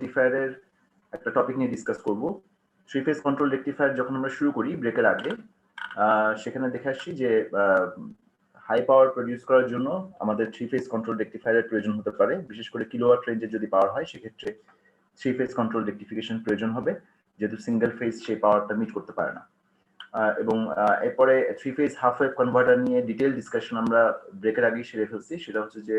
রেকটিফায়ারের একটা টপিক নিয়ে ডিসকাস করব। থ্রি ফেজ কন্ট্রোল রেকটিফায়ার যখন আমরা শুরু করি ব্রেকের আগে, সেখানে দেখে আসছি যে হাই পাওয়ার প্রডিউস করার জন্য আমাদের থ্রি ফেজ কন্ট্রোল রেকটিফায়ারের প্রয়োজন হতে পারে। বিশেষ করে কিলোওয়াট রেঞ্জের যদি পাওয়ার হয় সেক্ষেত্রে থ্রি ফেজ কন্ট্রোল রেকটিফিকেশন প্রয়োজন হবে, যেহেতু সিঙ্গেল ফেজ সেই পাওয়ারটা মিট করতে পারে না। এবং এরপরে three phase half wave converter নিয়ে ডিটেল ডিসকাশন আমরা ব্রেকের আগেই সেরে ফেলছি। সেটা হচ্ছে যে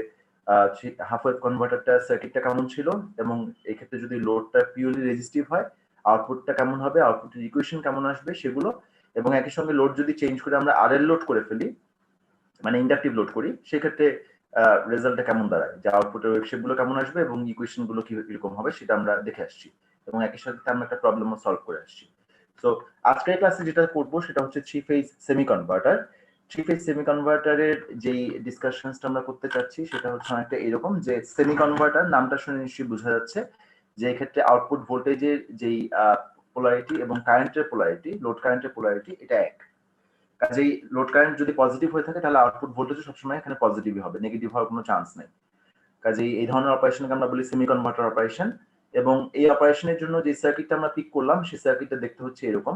হাফ ওয়েভ কনভার্টারটা সার্কিটটা কেমন ছিল, এবং এই ক্ষেত্রে যদি লোডটা পিওরলি রেজিস্টিভ হয় আউটপুটটা কেমন হবে, আউটপুটের ইকুয়েশন কেমন আসবে সেগুলো, এবং একই সঙ্গে লোড যদি চেঞ্জ করে আমরা আরএল লোড করে ফেলি, মানে ইন্ডাকটিভ লোড করি, সেক্ষেত্রে রেজাল্টটা কেমন দাঁড়ায়, যে আউটপুটের ওয়েবশেপগুলো কেমন আসবে এবং ইকুয়েশন গুলো কিরকম হবে সেটা আমরা দেখে আসছি, এবং একই সাথে আমরা একটা প্রবলেমও সলভ করে আসছি। তো আজকের ক্লাসে যেটা করবো সেটা হচ্ছে three phase semi converter. Three phase semi কনভার্টারের যেই ডিসকাশনসটা আমরা করতে চাচ্ছি সেটা হচ্ছে অনেকটা এরকম, যে সেমি কনভার্টার নামটা শুনে নিশ্চয়ই বোঝা যাচ্ছে যে এক্ষেত্রে আউটপুট ভোল্টেজের যেই পোলারিটি এবং কারেন্টের পোলারিটি, লোড কারেন্টের পোলারিটি এটা এক। কাজেই লোড কারেন্ট যদি পজিটিভ হয়ে থাকে তাহলে আউটপুট ভোল্টেজও সবসময় এখানে পজিটিভই হবে, নেগেটিভ হওয়ার কোনো চান্স নেই। কাজেই এই ধরনের অপারেশনকে আমরা বলি সেমি কনভার্টার অপারেশন। এবং এই অপারেশনের জন্য যে সার্কিটটা আমরা পিক করলাম সেই সার্কিটটা দেখতে হচ্ছে এরকম।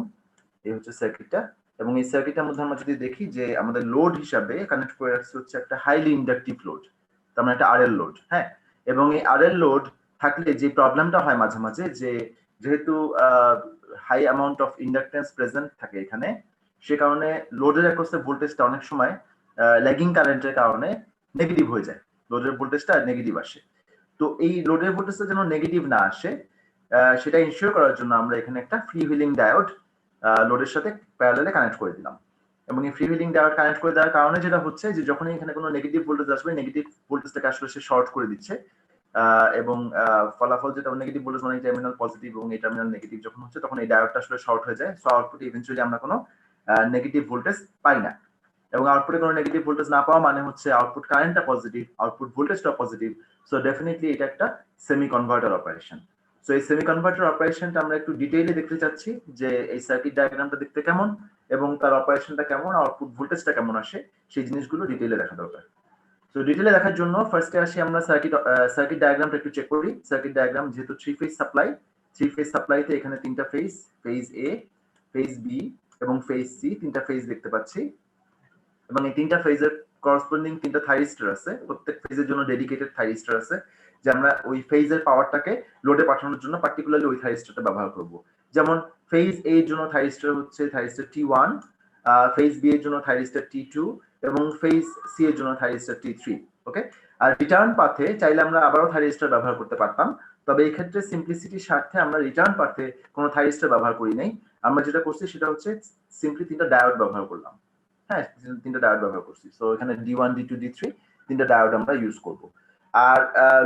এই হচ্ছে সার্কিটটা, এবং এই সার্কিটটার মধ্যে আমরা যদি দেখি যে আমাদের লোড হিসাবে কানেক্ট করে রাখছে হচ্ছে একটা হাইলি ইন্ডাকটিভ লোড, তার মানে একটা আরএল লোড। হ্যাঁ, এবং এই আরএল লোড থাকলে যে প্রবলেমটা হয় মাঝে মাঝে, যে যেহেতু high amount of inductance present থাকে এখানে, সে কারণে লোডের অ্যাক্রসে ভোল্টেজটা অনেক সময় ল্যাগিং কারেন্টের কারণে নেগেটিভ হয়ে যায়, লোডের ভোল্টেজটা নেগেটিভ আসে। তো এই লোডের ভোল্টেজটা যেন নেগেটিভ না আসে, সেটা ইনশিওর করার জন্য আমরা এখানে একটা ফ্রি হুইলিং ডায়োড লোডের সাথে প্যারালালে কানেক্ট করে দিলাম। এবং এই ফ্রি হুইলিং ডায়োড কানেক্ট করে দেওয়ার কারণে যেটা হচ্ছে যে যখনই এখানে কোনো নেগেটিভ ভোল্টেজ আসবে, নেগেটিভ ভোল্টেজটাকে আসলে সে শর্ট করে দিচ্ছে, এবং ফলাফল যেটা নেগেটিভ ভোল্টেজ মানে টার্মিনাল পজিটিভ এবং এই টার্মিনাল নেগেটিভ যখন হচ্ছে তখন এই ডায়োডটা আসলে শর্ট হয়ে যায়। সো আউটপুটে ইভেন্চুয়ালি আমরা কোনো নেগেটিভ ভোল্টেজ পাই না, এবং আউটপুটে কোনো নেগেটিভ ভোল্টেজ না পাওয়া মানে হচ্ছে আউটপুট কারেন্টটা পজিটিভ, আউটপুট ভোল্টেজটা পজিটিভ। সো ডেফিনেটলি এটা একটা সেমি কনভার্টার অপারেশন। সো এই সেমি কনভার্টার অপারেশনটা আমরা একটু ডিটেইলে দেখতে চাচ্ছি, যে এই সার্কিট ডায়াগ্রামটা দেখতে কেমন এবং তার অপারেশনটা কেমন, আউটপুট ভোল্টেজটা কেমন আসে, সেই জিনিসগুলো ডিটেইলে দেখা দরকার। তো ডিটেইলে দেখার জন্য ফার্স্টে আসি আমরা সার্কিট ডায়াগ্রামটা একটু চেক করি। সার্কিট ডায়াগ্রাম যেহেতু থ্রি ফেজ সাপ্লাইতে এখানে তিনটা ফেজ, ফেজ এ, ফেজ বি এবং ফেজ সি, তিনটা ফেজ দেখতে পাচ্ছি, এবং এই তিনটা ফেজের করসপন্ডিং তিনটা থাইরিস্টর আছে। প্রত্যেক ফেজের জন্য ডেডিকেটেড থাইরিস্টর আছে, যে আমরা ওই ফেজের পাওয়ারটাকে লোডে পাঠানোর জন্য পার্টিকুলারলি ওই থাইরিস্টরটা ব্যবহার করব। যেমন ফেজ এ এর জন্য থাইরিস্টর হচ্ছে থাইরিস্টর T1, ফেজ বি এর জন্য থাইরিস্টর T2 এবং ফেজ সি এর জন্য থাইরিস্টর T3। ওকে, আর রিটার্ন পাথে চাইলে আমরা আবারও থাইরিস্টর ব্যবহার করতে পারতাম, তবে এই ক্ষেত্রে সিম্পলিসিটির স্বার্থে আমরা রিটার্ন পাথে কোনো থাইরিস্টর ব্যবহার করি নাই। আমরা যেটা করছি সেটা হচ্ছে সিম্পলি তিনটা ডায়োড ব্যবহার করলাম। হ্যাঁ, তিনটা ডায়োড ব্যবহার করছি। সো এখানে D1 D2 D3 তিনটা ডায়োড আমরা ইউজ করব। আর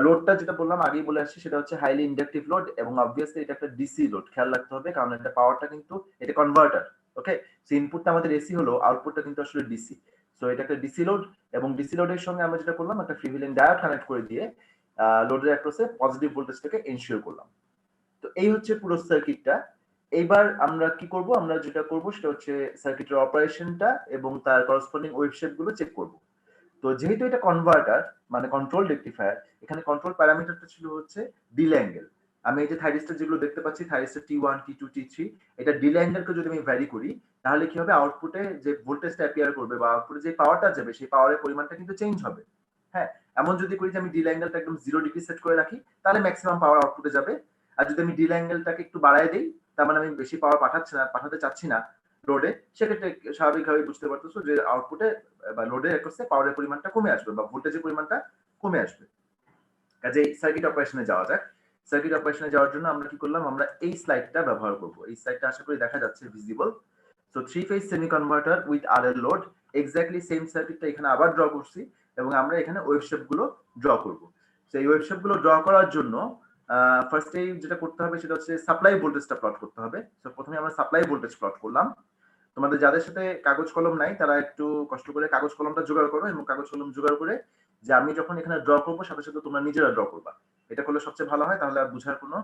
লোডটা যেটা বললাম আগেই বলে আসছি সেটা হচ্ছে হাইলি ইন্ডাকটিভ লোড, এবং অবভিয়াসলি এটা একটা ডিসি লোড, খেয়াল রাখতে হবে, কারণ এটা পাওয়ারটা কিন্তু এটা কনভার্টার। ওকে, সো ইনপুটটা আমাদের এসি হলো, আউটপুটটা কিন্তু আসলে ডিসি। সো এটা একটা ডিসি লোড, এবং ডিসি লোডের সঙ্গে আমরা যেটা করলাম একটা ফ্রি হুইলিং ডায়োড কানেক্ট করে দিয়ে লোডের অ্যাক্রসে পজিটিভ ভোল্টেজটাকে এনশিওর করলাম। তো এই হচ্ছে পুরো সার্কিটটা। এইবার আমরা কি করব, আমরা যেটা করব সেটা হচ্ছে সার্কিটের অপারেশনটা এবং তার করসপন্ডিং ওয়েবশেপ গুলো চেক করব। তো যেহেতু এটা কনভার্টার মানে কন্ট্রোল রেকটিফায়ার, এখানে কন্ট্রোল প্যারামিটারটা ছিল হচ্ছে ডিলে অ্যাঙ্গেল। আমি এই যে থাইরিস্টর যেগুলো দেখতে পাচ্ছি, থাইরিস্টর T1 T2 T3, এটা ডিলে অ্যাঙ্গেলকে যদি আমি ভ্যারি করি তাহলে কি হবে, আউটপুটে যে ভোল্টেজটা অ্যাপিয়ার করবে বা আউটপুটে যে পাওয়ারটা যাবে সেই পাওয়ারের পরিমাণটা কিন্তু চেঞ্জ হবে। হ্যাঁ, এমন যদি করি যে আমি ডিলে অ্যাঙ্গেলটা একদম 0 ডিগ্রি সেট করে রাখি তাহলে ম্যাক্সিমাম পাওয়ার আউটপুটে যাবে। আর যদি আমি ডিলে অ্যাঙ্গেলটাকে একটু বাড়ায় দেই, তার মানে আমি বেশি পাওয়ার পাঠাতে চাচ্ছি না লোডে, সেক্ষেত্রে স্বাভাবিকভাবে বুঝতে পারতেছো যে আউটপুটে বা লোডের অ্যাক্রসে পাওয়ারের পরিমাণটা কমে আসবে বা ভোল্টেজের পরিমাণটা কমে আসবে। কাজেই সার্কিট অপারেশনে যাওয়া যাক। সার্কিট অপারেশনে যাওয়ার জন্য আমরা কি করলাম, আমরা এই স্লাইডটা ব্যবহার করব। এই স্লাইডটা আশা করি দেখা যাচ্ছে visible. So three phase semi converter with RL load, exactly same সার্কিটটা এখানে আবার ড্র করছি, এবং আমরা এখানে ওয়েবশেপ গুলো ড্র করব। সেই ওয়েবশেপ গুলো ড্র করার জন্য ফার্স্টে যেটা করতে হবে সেটা হচ্ছে সাপ্লাই ভোল্টেজটা প্লট করতে হবে। সো প্রথমে আমরা সাপ্লাই ভোল্টেজ প্লট করলাম। তোমাদের যাদের সাথে কাগজ কলম নাই তারা একটু কষ্ট করে কাগজ কলমটা জোগাড় করো, এবং কাগজ কলম জোগাড় করে যে আমি যখন এখানে ড্র করবো সাথে সাথে তোমরা নিজেরা ড্র করবা, এটা করলে সবচেয়ে ভালো হয়, তাহলে আর বুঝার কোনো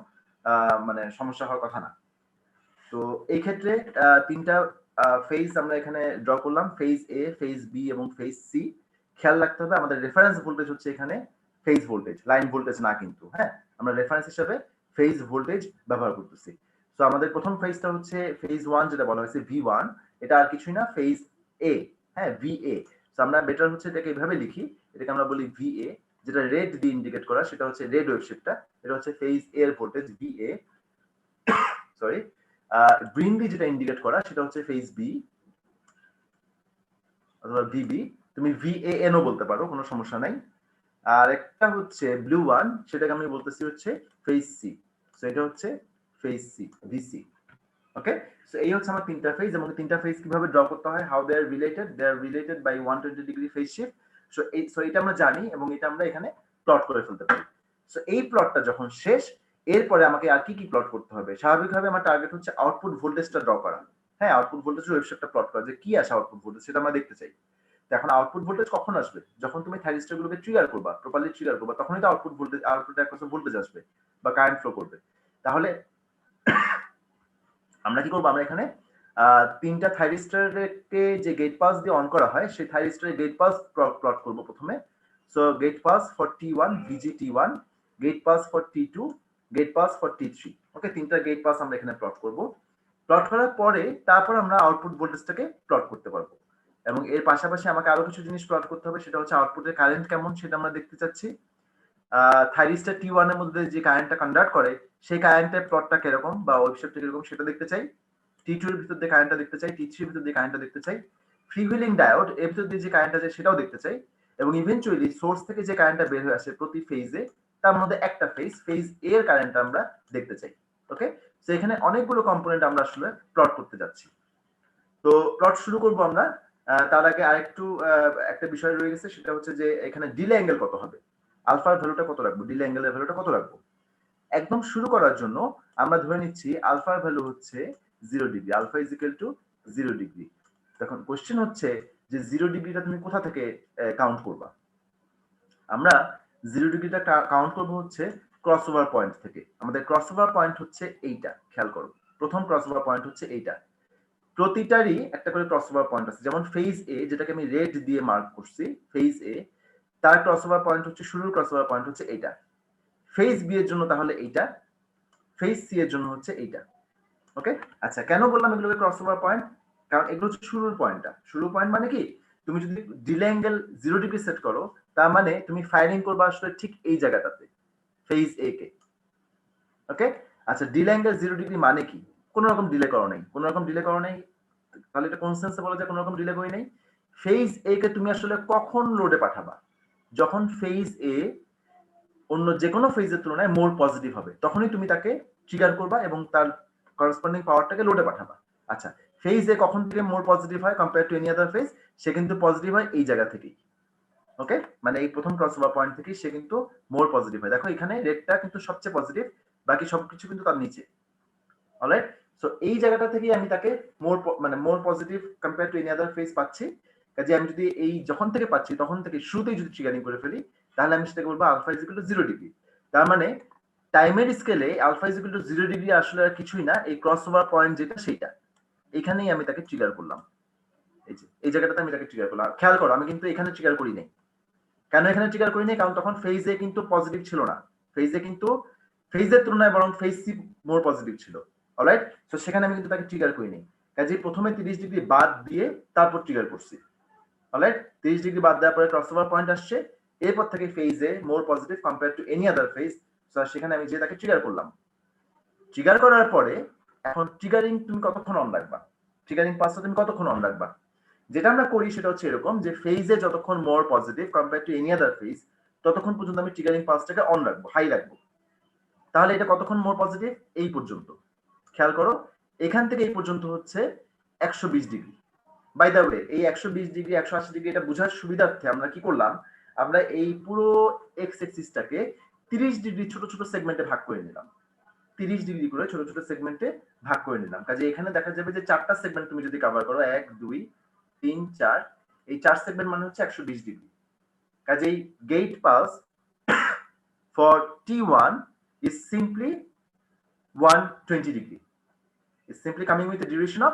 মানে সমস্যা হওয়ার কথা না। তো এই ক্ষেত্রে তিনটা ফেজ আমরা এখানে ড্র করলাম, ফেজ এ, ফেজ বি এবং ফেজ সি। খেয়াল রাখতে হবে আমাদের রেফারেন্স ভোল্টেজ হচ্ছে এখানে ফেজ ভোল্টেজ, লাইন ভোল্টেজ না কিন্তু। হ্যাঁ, আমরা রেফারেন্স হিসেবে ফেজ ভোল্টেজ ব্যবহার করতেছি। সো আমাদের প্রথম ফেজটা হচ্ছে ফেজ 1 যেটা বলা হয়েছে V1, এটা আর কিছুই না ফেজ A, হ্যাঁ VA। সো আমরা বেটার হচ্ছে এটাকে এভাবে লিখি, এটাকে আমরা বলি VA, যেটা রেড দিয়ে ইন্ডিকেট করা সেটা হচ্ছে রেড ওয়েভ শেপটা, এটা হচ্ছে ফেজ A এর ভোল্টেজ VA, সরি। গ্রিন দিয়ে যেটা ইন্ডিকেট করা সেটা হচ্ছে ফেজ B অথবা VB, তুমি VAN ও বলতে পারো, কোনো সমস্যা নাই। আর একটা হচ্ছে ব্লু ওয়ান, সেটাকে আমি বলতেছি হচ্ছে ফেজ সি। সো এটা হচ্ছে ফেজ সি, ভিসি। ওকে, সো এই হচ্ছে আমার তিনটা ফেজ, এবং তিনটা ফেজ কিভাবে ড্র করতে হয়, how they are related, they are related by 120 degree phase shift. So এটা আমরা জানি এবং এটা আমরা এখানে প্লট করে ফেলতে পারি। সো এই প্লটটা যখন শেষ, এরপরে আমাকে আর কি কি প্লট করতে হবে? স্বাভাবিকভাবে আমার টার্গেট হচ্ছে আউটপুট ভোল্টেজটা ড্র করা। হ্যাঁ, আউটপুট ভোল্টেজের ওয়েবশেপটা প্লট করা, যে কি আসে আউটপুট ভোল্টেজ সেটা আমরা দেখতে চাই। এখন আউটপুট ভোল্টেজ কখন আসবে? যখন তুমি থাইরিস্টর গুলোকে ট্রিগার করবা, প্রপারলি ট্রিগার করবা, তখনই তো আউটপুট ভোল্টেজ, আউটপুটে একটা ভোল্টেজ আসবে বা কারেন্ট ফ্লো করবে। তাহলে আমরা কি করবো? আমরা এখানে তিনটা থাইরিস্টরকে যে গেট পাস দিয়ে অন করা হয়, সেই থাইরিস্টরের গেট পাস প্লট করব প্রথমে। So gate pulse for T1 VG-T1, gate pulse for T2, gate pulse for T3। Okay, তিনটা গেট পাস আমরা এখানে প্লট করব। প্লট করার পরে তারপর আমরা আউটপুট ভোল্টেজটাকে প্লট করতে পারবো, এবং এর পাশাপাশি আমাকে আরো কিছু জিনিস প্লট করতে হবে, সেটা হচ্ছে আউটপুটের কারেন্ট কেমন সেটা আমরা দেখতে চাচ্ছি। থাইরিস্টর T1 এর মধ্যে যে কারেন্টটা কন্ডাক্ট করে সেই কারেন্টের প্লটটা কিরকম বা ওয়েবশেপটা কিরকম সেটা দেখতে চাই। T2 এর ভিতর দিয়ে কারেন্টটা দেখতে চাই, T3 এর ভিতর দিয়ে কারেন্টটা দেখতে চাই, ফ্রিহুইলিং ডায়োড এর ভিতর দিয়ে যে কারেন্টটা যায় সেটাও দেখতে চাই, এবং ইভেন্চুয়ালি সোর্স থেকে যে কারেন্টটা বের হয়ে আসে প্রতি ফেজে, তার মধ্যে একটা ফেজ A এর কারেন্টটা আমরা দেখতে চাই। ওকে, সো এখানে অনেকগুলো কম্পোনেন্ট আমরা আসলে প্লট করতে যাচ্ছি। তো প্লট শুরু করব আমরা। তার আগে আরেকটু একটা বিষয় রয়ে গেছে, সেটা হচ্ছে যে এখানে ডিলে অ্যাঙ্গেল কত হবে, আলফার ভ্যালুটা কত রাখবো, ডিলে অ্যাঙ্গেলের ভ্যালুটা কত রাখবো। একদম শুরু করার জন্য আমরা ধরে নিচ্ছি আলফার ভ্যালু হচ্ছে 0 degree, alpha is equal to 0 degree. তখন কোশ্চেন হচ্ছে যে 0 ডিগ্রিটা তুমি কোথা থেকে কাউন্ট করবা? আমরা 0 ডিগ্রিটা কাউন্ট করব হচ্ছে ক্রসওভার পয়েন্ট থেকে। আমাদের ক্রসওভার পয়েন্ট হচ্ছে এইটা, খেয়াল করো, প্রথম ক্রসওভার পয়েন্ট হচ্ছে এইটা। প্রতিটারই একটা করে ক্রসওভার পয়েন্ট আছে, যেমন ফেজ এ, যেটাকে আমি রেড দিয়ে মার্ক করছি, ফেজ এ, তার ক্রসওভার পয়েন্ট হচ্ছে, শুরুর ক্রসওভার পয়েন্ট হচ্ছে এইটা। ফেজ বি এর জন্য তাহলে এইটা, ফেজ সি এর জন্য হচ্ছে এইটা। ওকে, আচ্ছা, কেন বললাম এগুলোকে ক্রসওভার পয়েন্ট? কারণ এগুলো হচ্ছে শুরুর পয়েন্টটা। শুরুর পয়েন্ট মানে কি, তুমি যদি ডিলে অ্যাঙ্গেল 0 ডিগ্রি সেট করো, তার মানে তুমি ফায়ারিং করবে আসলে ঠিক এই জায়গাটাতে, ফেজ এ কে। ওকে, আচ্ছা, ডিলে অ্যাঙ্গেল 0 ডিগ্রি মানে কি? কোনো রকম ডিলে করো নাই, কোনো রকম ডিলে করো নাই, তাহলে এটা কোন সেন্সে বলা যায় কোনো রকম ডিলে করি নাই? ফেজ এ কে তুমি আসলে কখন লোডে পাঠাবা? যখন ফেজ এ অন্য যে কোনো ফেজের তুলনায় মোর পজিটিভ হবে, তখনই তুমি তাকে ট্রিগার করবা এবং তার করসপন্ডিং পাওয়ারটাকে লোডে পাঠাবা। আচ্ছা, ফেজ এ কখন থেকে মোর পজিটিভ হয় compare to any other phase? সে কিন্তু পজিটিভ হয় এই জায়গা থেকেই। ওকে, মানে এই প্রথম ক্রসওভার পয়েন্ট থেকেই সে কিন্তু মোর পজিটিভ হয়। দেখো এখানে রেডটা কিন্তু সবচেয়ে পজিটিভ, বাকি সবকিছু কিন্তু তার নিচে। অলরাইট, সো এই জায়গাটা থেকে আমি তাকে more positive compare to any other phase পাচ্ছি। কাজে আমি যদি এই যখন থেকে পাচ্ছি তখন থেকে শুরুতেই যদি ট্রিগারিং করে ফেলি, তাহলে আমি সেটাকে বলবো alpha is equal to 0 degree. তার মানে টাইমের স্কেলে alpha is equal to 0 degree আসলে আর কিছুই না, এই ক্রসওভার পয়েন্ট যেটা সেইটা, এখানেই আমি তাকে ট্রিগার করলাম। এই যে এই জায়গাটাতে আমি তাকে ট্রিগার করলাম। খেয়াল করো, আমি কিন্তু এখানে ট্রিগার করি নাই। কেন এখানে ট্রিগার করি নাই? কারণ তখন ফেজে কিন্তু পজিটিভ ছিল না, ফেজে কিন্তু ফেজের তুলনায় বরং ফেজ সি মোর পজিটিভ ছিল। অলরাইট, সো সেখানে আমি কিন্তু তাকে ট্রিগার করি নাই। কাজেই প্রথমে 30 ডিগ্রি বাদ দিয়ে তারপর ট্রিগার করছি। অলরাইট, 30 ডিগ্রি বাদ দেওয়ার পরে ক্রসওভার পয়েন্ট আসছে, এরপর থেকে ফেজে more positive compare to any other phase. So সেখানে আমি যে তাকে ট্রিগার করলাম। ট্রিগার করার পরে এখন ট্রিগারিং তুমি কতক্ষণ অন রাখবা, ট্রিগারিং পাসটা তুমি কতক্ষণ অন রাখবা? যেটা আমরা করি সেটা হচ্ছে এরকম, যে ফেজে যতক্ষণ more positive compare to any other phase, ততক্ষণ পর্যন্ত আমি ট্রিগারিং পাসটাকে অন রাখবো, হাই রাখবো। তাহলে এটা কতক্ষণ মোর পজিটিভ? এই পর্যন্ত। খেয়াল করো, এখান থেকে এই পর্যন্ত হচ্ছে 120 ডিগ্রি। বাই দ্য ওয়ে, এই 120 ডিগ্রি 180 ডিগ্রি এটা বোঝার সুবিধার্থে আমরা কি করলাম, আমরা এই পুরো এক্স এক্সিসটাকে 30 ডিগ্রি ছোট ছোট সেগমেন্টে ভাগ করে নিলাম। 30 ডিগ্রি করে ছোট ছোট সেগমেন্টে ভাগ করে নিলাম। কাজে এখানে দেখা যাবে যে 4টা সেগমেন্ট তুমি যদি কভার করো, 1 2 3 4, এই 4 সেগমেন্ট মানে হচ্ছে 120 ডিগ্রি। কাজেই gate pulse for T1 is simply 120 degree. It's simply coming with a duration of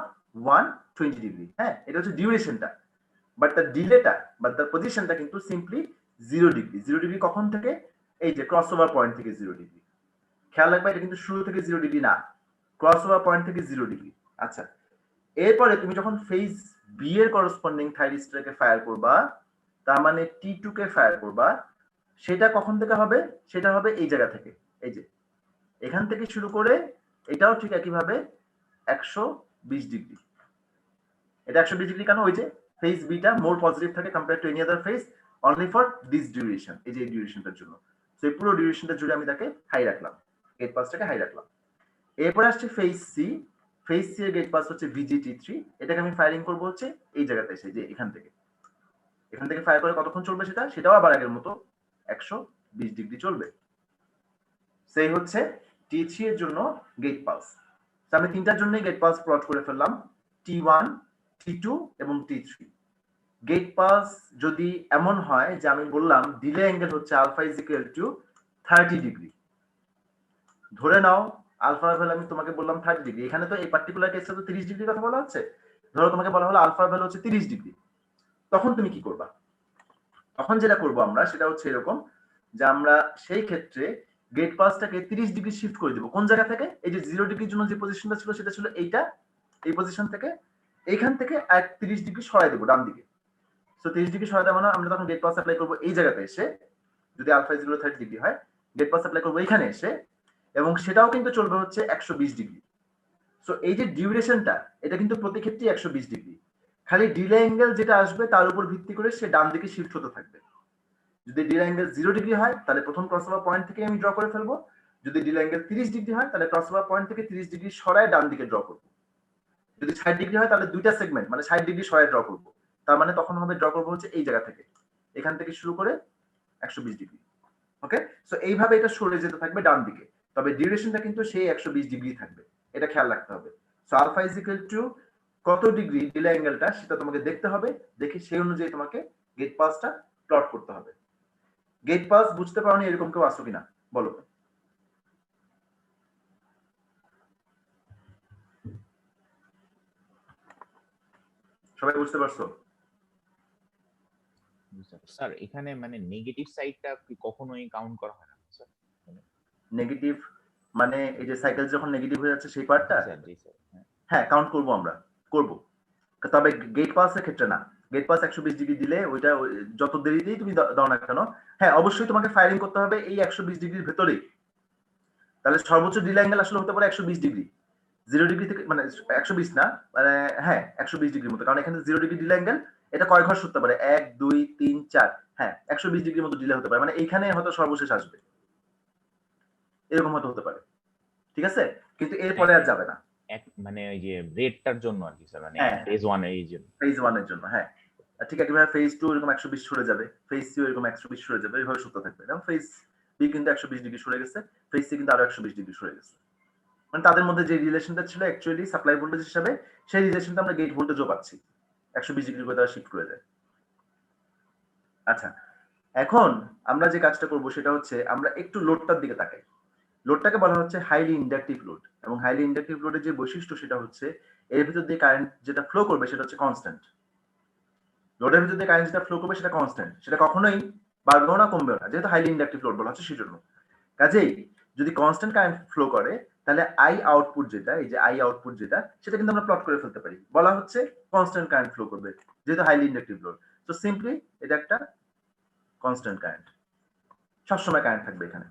120 degree. হ্যাঁ, এটা হচ্ছে ডিউরেশনটা, বাট তার ডিলেটা বা তার পজিশনটা কিন্তু সিম্পলি 0 ডিগ্রি। 0 ডিগ্রি কখন থেকে? এই যে ক্রসওভার পয়েন্ট থেকে 0 ডিগ্রি। খেয়াল রাখবা এটা কিন্তু শুরু থেকে 0 ডিগ্রি না, ক্রস ওভার পয়েন্ট থেকে 0 ডিগ্রি। আচ্ছা, এরপরে তুমি যখন ফেজ বি এর করসপন্ডিং থাইরিস্টরকে ফায়ার করবা, তার মানে T2 কে ফায়ার করবা, সেটা কখন থেকে হবে? সেটা হবে এই জায়গা থেকে, এই যে এখান থেকে শুরু করে এটাও ঠিক একইভাবে 120 ডিগ্রি। এটা 120 ডিগ্রি কেন? ওই যে ফেজ বিটা মোর পজিটিভ থাকে compare to any other phase only for this duration, এই যে এই ডিউরেশনটার জন্য। সো এই পুরো ডিউরেশনটা জুড়ে আমি তাকে হাই রাখলাম, গেট পাসটাকে হাই রাখলাম। এরপরে আসছে ফেজ সি, ফেজ সি এর গেট পাস হচ্ছে VGT3, এটাকে আমি ফায়ারিং করবো হচ্ছে এই জায়গাতে এসে, যে এখান থেকে ফায়ার করে কতক্ষণ চলবে সেটাও আবার আগের মতো 120 ডিগ্রি চলবে। সেই হচ্ছে T3 এর জন্য গেট পালস। আমি তিনটার জন্যই গেট পালস প্লট করে ফেললাম, T1, T2 এবং T3। গেট পালস যদি এমন হয় যে আমি বললাম ডিলে অ্যাঙ্গেল হচ্ছে alpha is equal to 30 degree, ধরে নাও আলফার ভ্যালু আমি তোমাকে বললাম 30 ডিগ্রি, এখানে তো এই পার্টিকুলার কেসে তো 30 ডিগ্রি কথা বলা হচ্ছে, ধরো তোমাকে বলা হলো আলফার ভ্যালু হচ্ছে 30 ডিগ্রি, তখন তুমি কি করবা? তখন যেটা করবো আমরা সেটা হচ্ছে এরকম, যে আমরা সেই ক্ষেত্রে গেট পাসটাকে 30 ডিগ্রি শিফট করে দিব। কোন জায়গা থেকে? এই যে 0 ডিগ্রির জন্য যে পজিশনটা ছিল সেটা ছিল এইটা, এই পজিশন থেকে এইখান থেকে 30 ডিগ্রি সরাই দেবো ডান দিকে। সো 30 ডিগ্রি সরাই দেবো, আমরা তখন গেট পাস অ্যাপ্লাই করবো এই জায়গাতে এসে, যদি আলফা 30 ডিগ্রি হয় গেট পাস অ্যাপ্লাই করবো এখানে এসে, এবং সেটাও কিন্তু চলবে হচ্ছে 120 ডিগ্রি। সো এই যে ডিউরেশনটা এটা কিন্তু প্রতি ক্ষেত্রেই 120 ডিগ্রি, খালি ডিলে অ্যাঙ্গেল যেটা আসবে তার উপর ভিত্তি করে সে ডান দিকে শিফট হতে থাকবে। যদি ডিলে অ্যাঙ্গেল 0 ডিগ্রি হয় তাহলে প্রথম ক্রসওভার পয়েন্ট থেকে আমি ড্র করে ফেলবো, যদি ডিলে অ্যাঙ্গেল 30 ডিগ্রি হয় তাহলে ক্রসওভার পয়েন্ট থেকে 30 ডিগ্রি সরায় ডান দিকে ড্র করবো, যদি 60 ডিগ্রি হয় তাহলে দুইটা সেগমেন্ট মানে 60 ডিগ্রি সরায় ড্র করবো, তার মানে তখন হবে ড্র করবো হচ্ছে এই জায়গা থেকে, এখান থেকে শুরু করে 120 ডিগ্রি। ওকে, সো এইভাবে এটা সরে যেতে থাকবে ডান দিকে, তবে ডিউরেশনটা কিন্তু সেই 120 ডিগ্রি থাকবে, এটা খেয়াল রাখতে হবে। So alpha is equal to কত ডিগ্রি ডিলে অ্যাঙ্গেলটা সেটা তোমাকে দেখতে হবে, দেখে সেই অনুযায়ী তোমাকে গেট পাসটা প্লট করতে হবে। গেট পাস বুঝতে পারোনি এরকম কেউ আসো কিনা বলো? সবাই বুঝতে পারছো? স্যার এখানে মানে নেগেটিভ সাইডটা কি কখনোই কাউন্ট করা হয় না স্যার? নেগেটিভ মানে এই যে সাইকেল যখন নেগেটিভ হয়ে যাচ্ছে সেই পার্টটা? জি স্যার, হ্যাঁ কাউন্ট করব, আমরা করব, তবে গেট পাসের ক্ষেত্রে না। গেট পাস 120 ডিগ্রি দিলে ওইটা যত দেরিতেই তুমি দাও না কেন, হ্যাঁ অবশ্যই তোমাকে ফায়ারিং করতে হবে এই 120 ডিগ্রির ভেতরেই, তাহলে সর্বোচ্চ ডিলে অ্যাঙ্গেল আসলে হতে পারে 120 ডিগ্রি, 0 ডিগ্রি থেকে মানে 120 না মানে হ্যাঁ 120 ডিগ্রির মতো, কারণ এখানে 0 ডিগ্রি ডিলে অ্যাঙ্গেল, এটা কয় ঘর হতে পারে 1 2 3 4, হ্যাঁ 120 ডিগ্রির মতো ডিলে হতে পারে, মানে এইখানে হয়তো সর্বশেষ আসবে, এরকম হয়তো হতে পারে, ঠিক আছে, কিন্তু এরপরে আর যাবে না। মানে ওই যে রেটটার জন্য আর কি স্যার, মানে ফেজ 1 এর জন্য, ফেজ 1 এর জন্য, হ্যাঁ ঠিক একইভাবে ফেজ 2 এরকম 120 সরে যাবে, ফেজ 3 এরকম 120 সরে যাবে, এইভাবে সরতে থাকবে। এবং ফেজ বি কিন্তু 120 ডিগ্রি সরে গেছে, ফেজ সি কিন্তু আরো 120 ডিগ্রি সরে গেছে, মানে তাদের মধ্যে যে রিলেশনটা ছিল অ্যাকচুয়ালি সাপ্লাই ভোল্টেজ হিসাবে, সেই রিলেশনটা আমরা গেট ভোল্টেজও পাচ্ছি, 120 ডিগ্রি করে তারা শিফট করে যায়। আচ্ছা, এখন আমরা যে কাজটা করব সেটা হচ্ছে আমরা একটু লোডটার দিকে তাকাই। লোডটাকে বলা হচ্ছে হাইলি ইন্ডাকটিভ লোড, এবং হাইলি ইন্ডাকটিভ লোডের যে বৈশিষ্ট্য সেটা হচ্ছে এর ভিতর দিয়ে কারেন্ট যেটা ফ্লো করবে সেটা হচ্ছে কনস্ট্যান্ট। লোডের ভিতর দিয়ে কারেন্ট যেটা ফ্লো করবে সেটা কনস্ট্যান্ট, সেটা কখনোই বাড়বেও না কমবেও না, যেহেতু হাইলি ইন্ডাকটিভ লোড বলা হচ্ছে সেজন্য। কাজেই যদি কনস্ট্যান্ট কারেন্ট ফ্লো করে তাহলে আই আউটপুট যেটা, এই যে আই আউটপুট যেটা, সেটা কিন্তু আমরা প্লট করে ফেলতে পারি, বলা হচ্ছে কনস্ট্যান্ট কারেন্ট ফ্লো করবে যেহেতু হাইলি ইন্ডাকটিভ লোড। তো সিম্পলি এটা একটা কনস্ট্যান্ট কারেন্ট, সবসময় কারেন্ট থাকবে এখানে।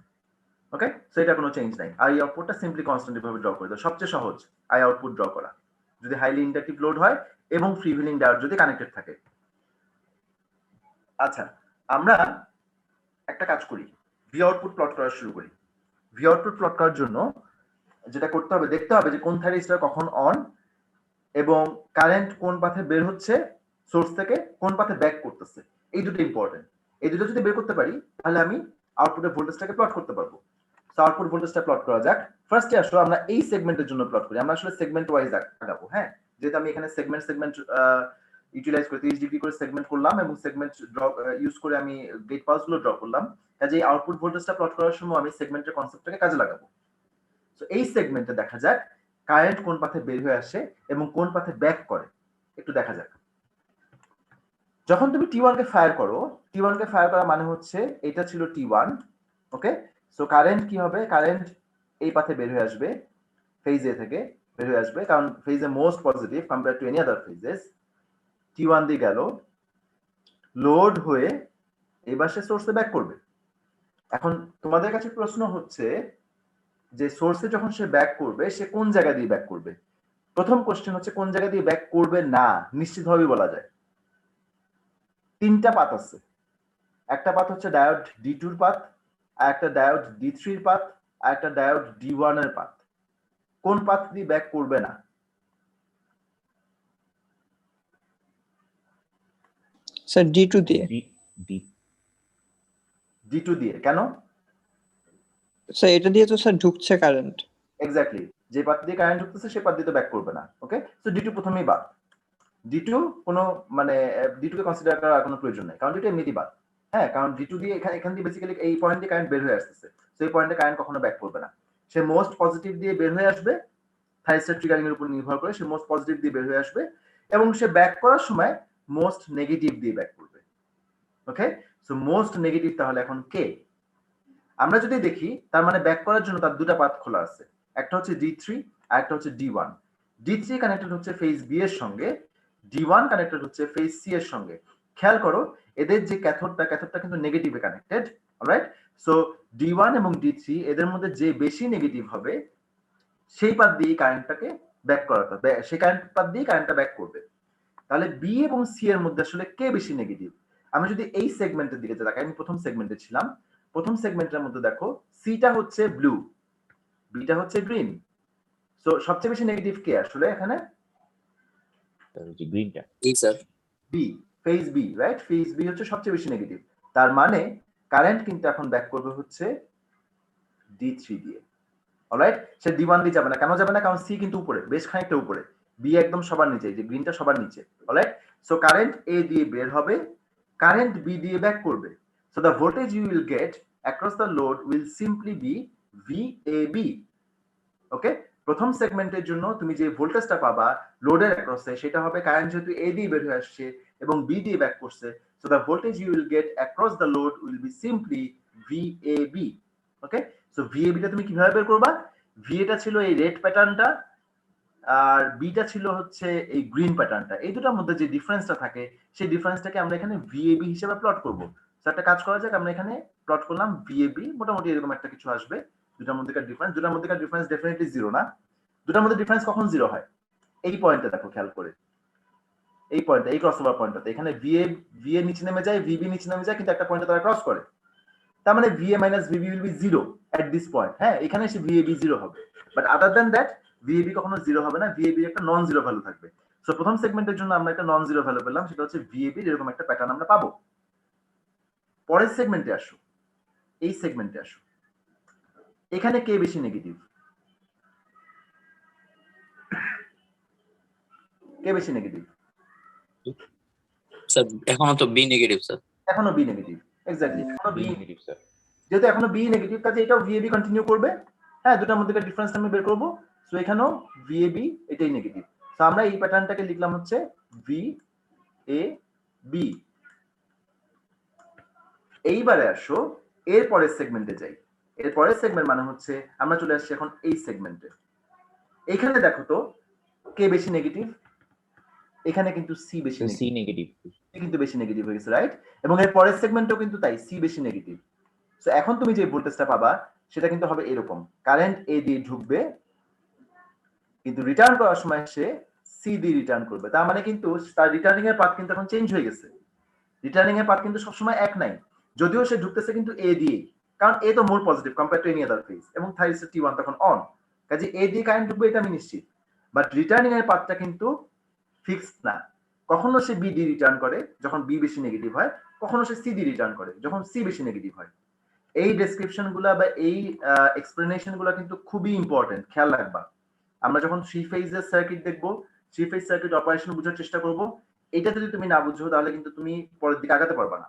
ওকে, সো এটা কোনো চেঞ্জ নাই। আই আউটপুটটা সিম্পলি কনস্ট্যান্ট ভাবে ড্র করে দাও, সবচেয়ে সহজ আই আউটপুট ড্র করা যদি হাইলি ইন্ডাকটিভ লোড হয় এবং ফ্রিভিলিং ডায়োড যদি কানেক্টেড থাকে। আচ্ছা, আমরা একটা কাজ করি, ভি আউটপুট প্লট করা শুরু করি। ভি আউটপুট প্লট করার জন্য যেটা করতে হবে, দেখতে হবে যে কোন থাইরিস্টর কখন অন এবং কারেন্ট কোন পাথে বের হচ্ছে সোর্স থেকে, কোন পাথে ব্যাক করতেছে, এই দুটো ইম্পর্টেন্ট। এই দুটো যদি বের করতে পারি তাহলে আমি আউটপুটের ভোল্টেজটাকে প্লট করতে পারবো। সো আউটপুট ভোল্টেজটা প্লট করা যাক। ফার্স্টে আসলে আমরা এই সেগমেন্টের জন্য প্লট করি, আমরা আসলে সেগমেন্ট ওয়াইজ আগাবো। হ্যাঁ, যেহেতু আমি এখানে সেগমেন্ট ইউটিলাইজ করে 30 ডিগ্রি করে সেগমেন্ট করলাম এবং সেগমেন্ট ড্র ইউজ করে আমি গেট পালস গুলো ড্র করলাম, কাজে এই আউটপুট ভোল্টেজটা প্লট করার সময় আমি সেগমেন্টের কনসেপ্টটাকে কাজে লাগাবো। সো এই সেগমেন্টে দেখা যাক কারেন্ট কোন পাথে বের হয়ে আসে এবং কোন পাথে ব্যাক করে, একটু দেখা যাক। যখন তুমি T1 কে ফায়ার করো, T1 কে ফায়ার করা মানে হচ্ছে এটা ছিল T1, ওকে, সো কারেন্ট কি হবে, কারেন্ট এই পাথে বের হয়ে আসবে, ফেজ এ থেকে বের হয়ে আসবে, কারণ phase A most positive compare to any other phases. T1 দিয়ে গেল, লোড হয়ে এবার সে সোর্সে ব্যাক করবে। এখন তোমাদের কাছে প্রশ্ন হচ্ছে যে সোর্সে যখন সে ব্যাক করবে সে কোন জায়গা দিয়ে ব্যাক করবে। প্রথম কোশ্চেন হচ্ছে কোন জায়গা দিয়ে ব্যাক করবে না, নিশ্চিতভাবেই বলা যায়। তিনটা পাথ আছে, একটা পাথ হচ্ছে ডায়োড D2 এর পাথ, আর একটা ডায়োড D3 এর পাথ, আর একটা ডায়োড D1 এর পাথ। কোন পাথ দিয়ে ব্যাক করবে না? স্যার D2 দিয়ে। D2 দিয়ে কেন? স্যার এটা দিয়ে তো স্যার ঢুকছে কারেন্ট। এক্স্যাক্টলি, যে পাথ দিয়ে কারেন্ট ঢুকতেছে সে পাথ দিয়ে তো ব্যাক করবে না। ওকে, সো D2 প্রথমেই বাদ। D2 কোনো মানে D2 কে কনসিডার করার কোনো প্রয়োজন নাই, কারণ D2 এমনিতেই বাদ। হ্যাঁ, কারণ D2 দিয়ে এখান দিয়ে বেসিক্যালি এই পয়েন্ট দিয়ে কারেন্ট বের হয়ে আসতেছে, সো এই পয়েন্টে কারেন্ট কখনো ব্যাক করবে না। সে মোস্ট পজিটিভ দিয়ে বের হয়ে আসবে, থাইরিস্টর ট্রিগারিং এর উপর নির্ভর করে সে মোস্ট পজিটিভ দিয়ে বের হয়ে আসবে, এবং সে ব্যাক করার সময় মোস্ট নেগেটিভ দিয়ে ব্যাক করবে। ওকে, সো মোস্ট নেগেটিভ তাহলে এখন কে? আমরা যদি দেখি তার মানে ব্যাক করার জন্য তার দুটো পাথ খোলা আছে, একটা হচ্ছে D3 আর একটা হচ্ছে D1। D3 কানেক্টেড হচ্ছে ফেজ বি এর সঙ্গে, D1 কানেক্টেড হচ্ছে ফেজ সি এর সঙ্গে। খেয়াল করো এদের যে ক্যাথোডটা কিন্তু নেগেটিভে কানেক্টেড। অলরাইট, সো D1 এবং D3 এদের মধ্যে যে বেশি নেগেটিভ হবে সেই পাথ দিয়ে কারেন্টটাকে ব্যাক করাতে হবে, সেই কারেন্ট পাথ দিয়ে কারেন্টটা ব্যাক করবে। তাহলে বি এবং সি এর মধ্যে আসলে কে বেশি নেগেটিভ? আমি যদি এই সেগমেন্টের দিকে তাকাই, আমি প্রথম সেগমেন্টে ছিলাম, প্রথম সেগমেন্টের মধ্যে দেখো সিটা হচ্ছে ব্লু, বিটা হচ্ছে গ্রিন। সো সবচেয়ে বেশি নেগেটিভ কে আসলে এখানে? গ্রিনটা। জি sir. B, phase B, right? Phase B হচ্ছে সবচেয়ে বেশি নেগেটিভ। তার মানে কারেন্ট কিন্তু এখন ব্যাক করবে হচ্ছে D3 দিয়ে। অলরাইট, সে D1 দিয়ে যাবে না। কেন যাবে না? কারণ সি কিন্তু উপরে, বেশ খানিকটা উপরে, বি একদম সবার নিচে, যে গ্রিনটা সবার নিচে। অলরাইট, সো কারেন্ট এ দিয়ে বের হবে, কারেন্ট বি দিয়ে ব্যাক করবে। So the voltage you will get across the load will simply be VAB। Okay, প্রথম সেগমেন্টের জন্য তুমি যে ভোল্টেজটা পাবা লোডের অ্যাক্রসে সেটা হবে, কারেন্ট যেহেতু এ দিয়ে বের হয়ে আসছে এবং বি দিয়ে ব্যাক করছে, so the voltage you will get across the load will be simply VAB। Okay, so VAB টা তুমি কিভাবে বের করবা? VA টা ছিল এই রেড প্যাটার্নটা, আর বিটা ছিল হচ্ছে এই গ্রিন প্যাটার্নটা। এই দুটার মধ্যে যে ডিফারেন্সটা থাকে সেই ডিফারেন্সটাকে আমরা এখানে VAB হিসেবে প্লট করব। সো একটা কাজ করা যাক, আমরা এখানে প্লট করলাম VAB, মোটামুটি এরকম একটা কিছু আসবে। দুটার মধ্যেকার ডিফারেন্স ডেফিনেটলি জিরো না। দুটার মধ্যে ডিফারেন্স কখন জিরো হয়? এই পয়েন্টটা দেখো খেয়াল করে, এই পয়েন্টটা, এই ক্রসওভার পয়েন্টটাতে এখানে VA নিচে নেমে যায়, VB নিচে নেমে যায়, কিন্তু একটা পয়েন্টে তারা ক্রস করে। তার মানে VA minus VB will be zero at this point. হ্যাঁ, এখানে এসে VAB জিরো হবে, but other than that VAB কখনো জিরো হবে না, VAB একটা নন জিরো ভ্যালু থাকবে। সো প্রথম সেগমেন্টের জন্য আমরা একটা নন জিরো ভ্যালু পেলাম, সেটা হচ্ছে VAB এরকম একটা প্যাটার্ন আমরা পাবো। পরের সেগমেন্টে আসো, এই সেগমেন্টে আসো, এখানে কে বেশি নেগেটিভ? কে বেশি নেগেটিভ? স্যার এখনো তো বি নেগেটিভ স্যার। এখনো বি নেগেটিভ, এক্স্যাক্টলি, এখনো বি নেগেটিভ স্যার। যেহেতু এখনো বি নেগেটিভ, কাজে এটাও VAB কন্টিনিউ করবে। হ্যাঁ, দুটার মধ্যে ডিফারেন্স আমি বের করব, সো এখানেও VAB এটাই নেগেটিভ। সো আমরা এই প্যাটার্নটাকে লিখলাম হচ্ছে VAB। এইবারে আসো এর পরের সেগমেন্টে যাই। এর পরের সেগমেন্ট মানে হচ্ছে আমরা চলে আসছি এখন এই সেগমেন্টে। এখানে দেখো তো কে বেশি নেগেটিভ? এখানে কিন্তু সি বেশি সি নেগেটিভ, নেগেটিভ। কিন্তু বেশি নেগেটিভ হয়ে গেছে, রাইট? এবং এর পরের সেগমেন্টও কিন্তু তাই, সি বেশি নেগেটিভ। সো এখন তুমি যে ভোল্টেজটা পাবা সেটা কিন্তু হবে এরকম, কারেন্ট এ দিয়ে ঢুকবে, কিন্তু রিটার্ন করার সময় সে সি দিয়ে রিটার্ন করবে। তার মানে কিন্তু তার রিটার্নিং এর পাথ কিন্তু এখন চেঞ্জ হয়ে গেছে। রিটার্নিং এর পাথ কিন্তু সবসময় এক নাই, যদিও সে ঢুকতেছে কিন্তু এ দিয়ে, কারণ এ তো more positive compare to any other phase, এবং থাইরিস্টর T1 তখন অন, কাজে এ দিয়ে কারেন্ট ঢুকবে এটা আমি নিশ্চিত। বাট রিটার্নিং এর পাথটা কিন্তু ফিক্সড না, কখনো সে বি দিয়ে রিটার্ন করে যখন বি বেশি নেগেটিভ হয়, কখনো সে সি দিয়ে রিটার্ন করে যখন সি বেশি নেগেটিভ হয়। এই ডেসক্রিপশন গুলা বা এই এক্সপ্লেনেশন গুলা কিন্তু খুবই ইম্পর্টেন্ট, খেয়াল রাখবা। আমরা যখন থ্রি ফেজের সার্কিট দেখবো, থ্রি ফেজ সার্কিট অপারেশন বোঝার চেষ্টা করব, এটা যদি তুমি না বুঝো তাহলে কিন্তু তুমি পরের দিকে আগাতে পারবে না।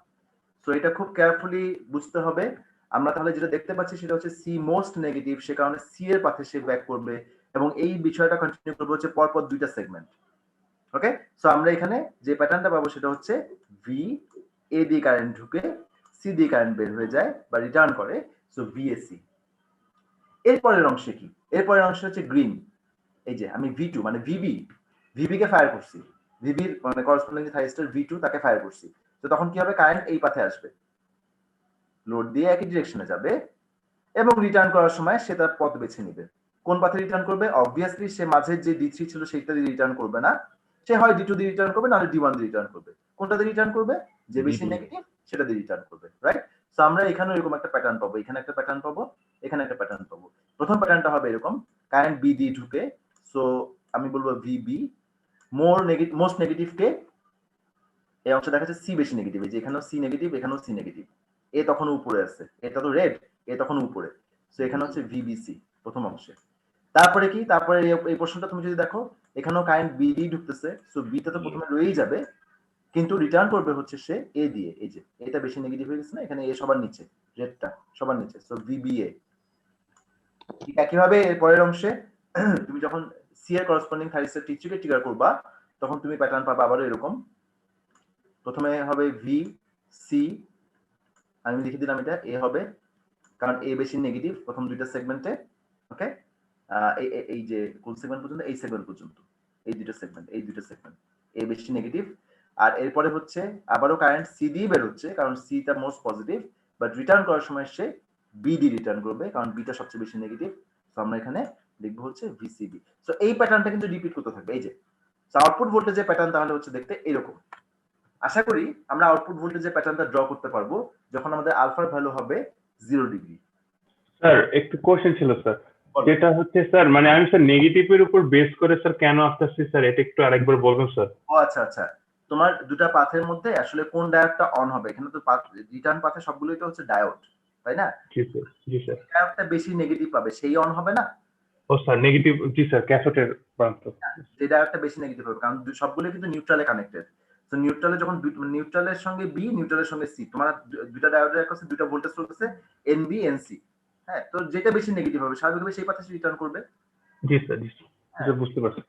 সো এটা খুব কেয়ারফুলি বুঝতে হবে। আমরা তাহলে যেটা দেখতে পাচ্ছি সেটা হচ্ছে সি মোস্ট নেগেটিভ, সে কারণে সি এর পাথে সে ব্যাক করবে, এবং এই বিষয়টা কন্টিনিউ করবে হচ্ছে পরপর দুইটা সেগমেন্ট। ওকে, সো আমরা এখানে যে প্যাটার্নটা পাবো সেটা হচ্ছে ভি এ দিয়ে কারেন্ট ঢুকে সি দিয়ে কারেন্ট বের হয়ে যায় বা রিটার্ন করে, সো VAC। এরপরের অংশে কি? এরপরের অংশে হচ্ছে গ্রিন। এই যে আমি V2 মানে VB কে ফায়ার করছি। VBর মানে করসপন্ডিং যে থাইরিস্টর V2 তাকে ফায়ার করছি। তো তখন কি হবে? কারেন্ট এই পাথে আসবে। লোড দিয়ে একই ডিরেকশনে যাবে এবং রিটার্ন করার সময় সে তার পথ বেছে নেবে। কোন পাথে রিটার্ন করবে? অবভিয়াসলি সে মাঝের যে D3 ছিল সেইটা দিয়ে রিটার্ন করবে না। সে হয় D2 দিয়ে রিটার্ন করবে, নাহলে D1 দিয়ে রিটার্ন করবে। কোনটা দিয়ে রিটার্ন করবে? যে বেশি D2 নেগেটিভ সেটা দিয়ে রিটার্ন করবে, রাইট? সো আমরা এখানে এরকম একটা প্যাটার্ন পাবো, এখানে একটা প্যাটার্ন পাবো, এখানে একটা প্যাটার্ন পাবো। প্রথম প্যাটার্নটা হবে এরকম, কারেন্ট B দিয়ে ঢুকে, সো আমি বলবো VB মোস্ট নেগেটিভ কে, এই অংশে দেখা যাচ্ছে C বেশি নেগেটিভ, এই যে এখানেও C নেগেটিভ, এখানেও C নেগেটিভ। এ তখন উপরে আছে, এটা তো রেড, এ তখন উপরে। সো এখানে হচ্ছে VBC প্রথম অংশে। তারপরে কি? তারপরে এই পোর্শনটা তুমি যদি দেখো, এখানেও কারেন্ট B দিয়ে ঢুকতেছে, সো B টা তো প্রথমে রয়েই যাবে, কিন্তু রিটার্ন করবে হচ্ছে সে A দিয়ে। এই যে এটা বেশি নেগেটিভ হয়ে গেছে না, এখানে A সবার নিচে, রেডটা সবার নিচে, সো VBA। ঠিক একইভাবে এর পরের অংশে তুমি যখন C এর করসপন্ডিং থাইরিস্টর T3 কে ট্রিগার করবা, তখন তুমি প্যাটার্ন পাবা আবারও এরকম। প্রথমে হবে VC, আমি লিখে দিলাম এটা A হবে, কারণ A বেশি নেগেটিভ প্রথম দুইটা সেগমেন্টে। ওকে, এই যে কোন সেগমেন্ট পর্যন্ত? এই সেগমেন্ট পর্যন্ত, এই দুটো সেগমেন্ট, A বেশি নেগেটিভ। আর এরপরে হচ্ছে আবারও কারেন্ট C দিয়ে বের হচ্ছে, কারণ C টা মোস্ট পজিটিভ, বাট রিটার্ন করার সময় সে B দিয়ে রিটার্ন করবে, কারণ B টা সবচেয়ে বেশি নেগেটিভ। তো আমরা এখানে লিখবো হচ্ছে VCB। সো এই প্যাটার্নটা কিন্তু রিপিট করতে থাকবে। এই যে আউটপুট ভোল্টেজের প্যাটার্ন তাহলে হচ্ছে দেখতে এরকম। আশা করি আমরা আউটপুট ভোল্টেজের প্যাটার্নটা ড্র করতে পারবো যখন আমাদের আলফার ভ্যালু হবে 0 ডিগ্রি। স্যার একটু কোশ্চেন ছিল স্যার, যেটা হচ্ছে স্যার মানে আমি স্যার নেগেটিভের উপর বেস করে স্যার কেন আসতেছি স্যার, এটা একটু আরেকবার বলবেন স্যার? ও আচ্ছা আচ্ছা, তোমার দুটো পাথের মধ্যে আসলে কোন ডায়োডটা অন হবে? এখানে তো রিটার্ন পাথে সবগুলোই তো হচ্ছে ডায়োড, তাই না? জি স্যার, জি স্যার। ডায়োডটা বেশি নেগেটিভ পাবে সেই অন হবে না? ও স্যার নেগেটিভ, জি স্যার, ক্যাথোডের প্রান্ত। যে ডায়োডটা বেশি নেগেটিভ হবে, কারণ সবগুলো কিন্তু নিউট্রালে কানেক্টেড। তো নিউট্রালে যখন নিউট্রালের সঙ্গে বি, নিউট্রালের সঙ্গে সি, তোমার দুটো ডায়োডের কাছে দুটো ভোল্টেজ সোর্স আছে এনবি এনসি। হ্যাঁ, তো যেটা বেশি নেগেটিভ হবে স্বাভাবিকভাবে সেই পাথে রিটার্ন করবে। জি স্যার, জি স্যার, বুঝতে পারছি।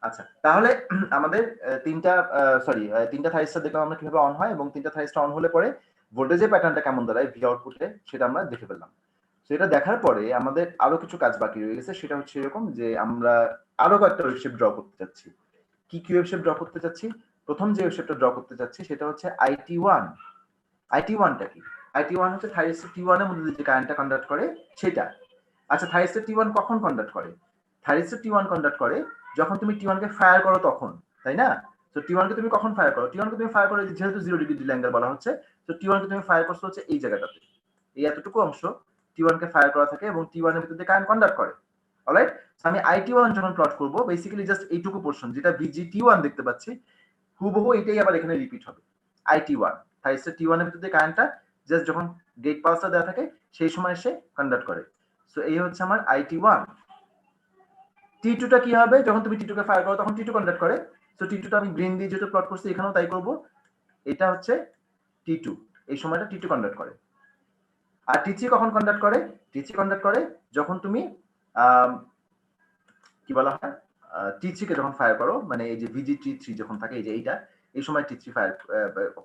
আচ্ছা, তাহলে আমাদের তিনটা থাইরিস্টর দেখলাম আমরা কিভাবে অন হয়, এবং তিনটা থাইরিস্টর অন হলে পরে ভোল্টেজের প্যাটার্নটা কেমন দাঁড়ায় ভি আউটপুটে সেটা আমরা দেখে ফেললাম। সেটা দেখার পরে আমাদের আরো কিছু কাজ বাকি রয়ে গেছে, সেটা হচ্ছে এরকম যে আমরা আরো কয়েকটা ওয়েভ শেপ ড্র করতে চাচ্ছি। কি কি ওয়েভ শেপ ড্র করতে চাচ্ছি? প্রথম যে ওয়েভ শেপটা ড্র করতে চাচ্ছি সেটা হচ্ছে IT1। IT1টা কি? IT1 হচ্ছে থাইরিস্টর T1 এর মধ্যে যে কারেন্টটা কন্ডাক্ট করে সেটা। আচ্ছা, থাইরিস্টর T1 কখন কন্ডাক্ট করে? থাইরিস্টর T1 কন্ডাক্ট করে যখন তুমি T1 কে ফায়ার করো তখন, তাই না? তো T1 কে তুমি কখন ফায়ার করো? T1 কে তুমি ফায়ার করো যেহেতু 0 ডিগ্রি ডিলে অ্যাঙ্গেল বলা হচ্ছে, তো T1 কে তুমি ফায়ার করছো হচ্ছে এই জায়গাটাতে, এই এতটুকু অংশ T1 কে ফায়ার করা থাকে এবং T1 এর ভিতর দিয়ে কারেন্ট কন্ডাক্ট করে। অলরাইট, আমি IT1 যখন প্লট করব, বেসিক্যালি জাস্ট এইটুকু পোরশন যেটা VGT1 দেখতে পাচ্ছি, হুবহু এটাই আবার এখানে রিপিট হবে। IT1 থাইরিস্টর T1 এর ভিতর দিয়ে কারেন্টটা জাস্ট যখন গেট পালসটা দেওয়া থাকে সেই সময় সে কন্ডাক্ট করে। সো এই হচ্ছে আমার IT1। T2 টা কি হবে? যখন তুমি T2 কে ফায়ার করো তখন T2 কন্ডাক্ট করে। সো T2 টা আমি গ্রিন দিয়ে যেটা প্লট করছি এখানেও তাই করব। এটা হচ্ছে T2, এই সময়টা T2 কন্ডাক্ট করে। আর T3 কখন কন্ডাক্ট করে? T3 কন্ডাক্ট করে যখন তুমি কি বলা হয় T3 কে যখন ফায়ার করো, মানে এই যে VGT3 যখন থাকে, এই যে এইটা, এই সময় T3 ফায়ার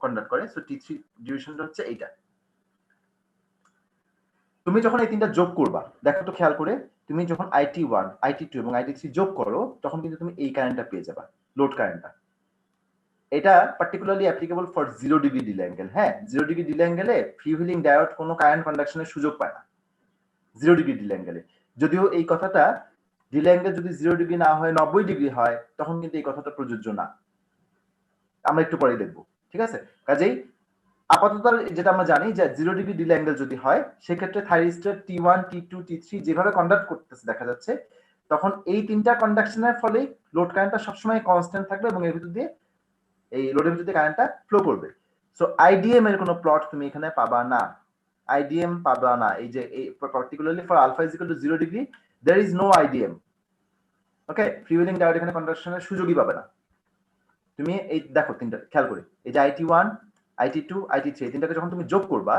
কন্ডাক্ট করে। সো T3 ডিউরেশনটা হচ্ছে এইটা। তুমি যখন এই তিনটা যোগ করবা, দেখো তো খেয়াল করে, তুমি যখন IT1, IT2 এবং IT3 যোগ করো তখন কিন্তু তুমি এই কারেন্টটা পেয়ে যাবা, লোড কারেন্টটা। এটা particularly applicable for 0 degree delay angle. হ্যাঁ, 0 ডিগ্রি ডিলে অ্যাঙ্গেলে ফ্রি হুইলিং ডায়োড কোনো কারেন্ট কন্ডাকশনের সুযোগ পায় না 0 ডিগ্রি ডিলে অ্যাঙ্গেলে। যদিও এই কথাটা ডিলে অ্যাঙ্গেল যদি 0 ডিগ্রি না হয় 90 ডিগ্রি হয় তখন কিন্তু এই কথাটা প্রযোজ্য না, আমরা একটু পরেই দেখবো। ঠিক আছে, কাজেই আপাতত যেটা আমরা জানি যে 0 ডিগ্রি ডিলে অ্যাঙ্গেল যদি হয় সেক্ষেত্রে থাইরিস্টর T1, T2, T3 যেভাবে কন্ডাক্ট করতেছে দেখা যাচ্ছে, তখন এই তিনটা কন্ডাকশনের ফলে লোড কারেন্টটা সবসময় কনস্ট্যান্ট থাকবে এবং এর ভিতর দিয়ে এই লোডের ভিতর দিয়ে কারেন্টটা ফ্লো করবে। সো আইডিএম এর কোনো প্লট তুমি এখানে পাবা না, আইডিএম পাবা না। এই যে এই particularly for alpha is equal to 0 degree there is no IDM. Okay, free wheeling diode এখানে কন্ডাকশনের সুযোগই পাবে না। তুমি এই দেখো তিনটা খেয়াল করে, এই যে IT1, IT2, IT3 তিনটাকে যখন তুমি যোগ করবা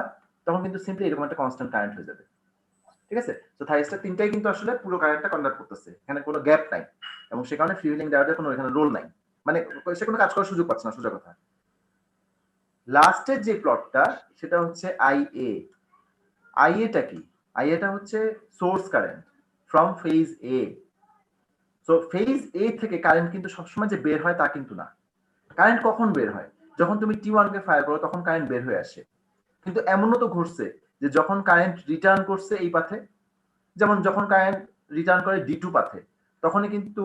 তখন কিন্তু সিম্পলি এরকম একটা কনস্ট্যান্ট কারেন্ট হয়ে যাবে। ঠিক আছে, তো থাইরিস্টর তিনটাই কিন্তু আসলে পুরো কারেন্টটা কন্ডাক্ট করতেছে, এখানে কোনো গ্যাপ নাই এবং সে কারণে ফ্রি হুইলিং ডায়োডের কোনো এখানে রোল নাই, মানে সে কোনো কাজ করার সুযোগ পাচ্ছে না, সোজা কথা। লাস্টের যে প্লটটা সেটা হচ্ছে IA। IA টা কি? আইএটা হচ্ছে source current from phase A. So phase A থেকে কারেন্ট কিন্তু সবসময় যে বের হয় তা কিন্তু না। কারেন্ট কখন বের হয়? যখন তুমি T1 কে ফায়ার করো তখন কারেন্ট বের হয়ে আসে। কিন্তু এমনও তো ঘটছে যে যখন কারেন্ট রিটার্ন করছে এই পাথে, যেমন যখন কারেন্ট রিটার্ন করে D2 পাথে, তখনই কিন্তু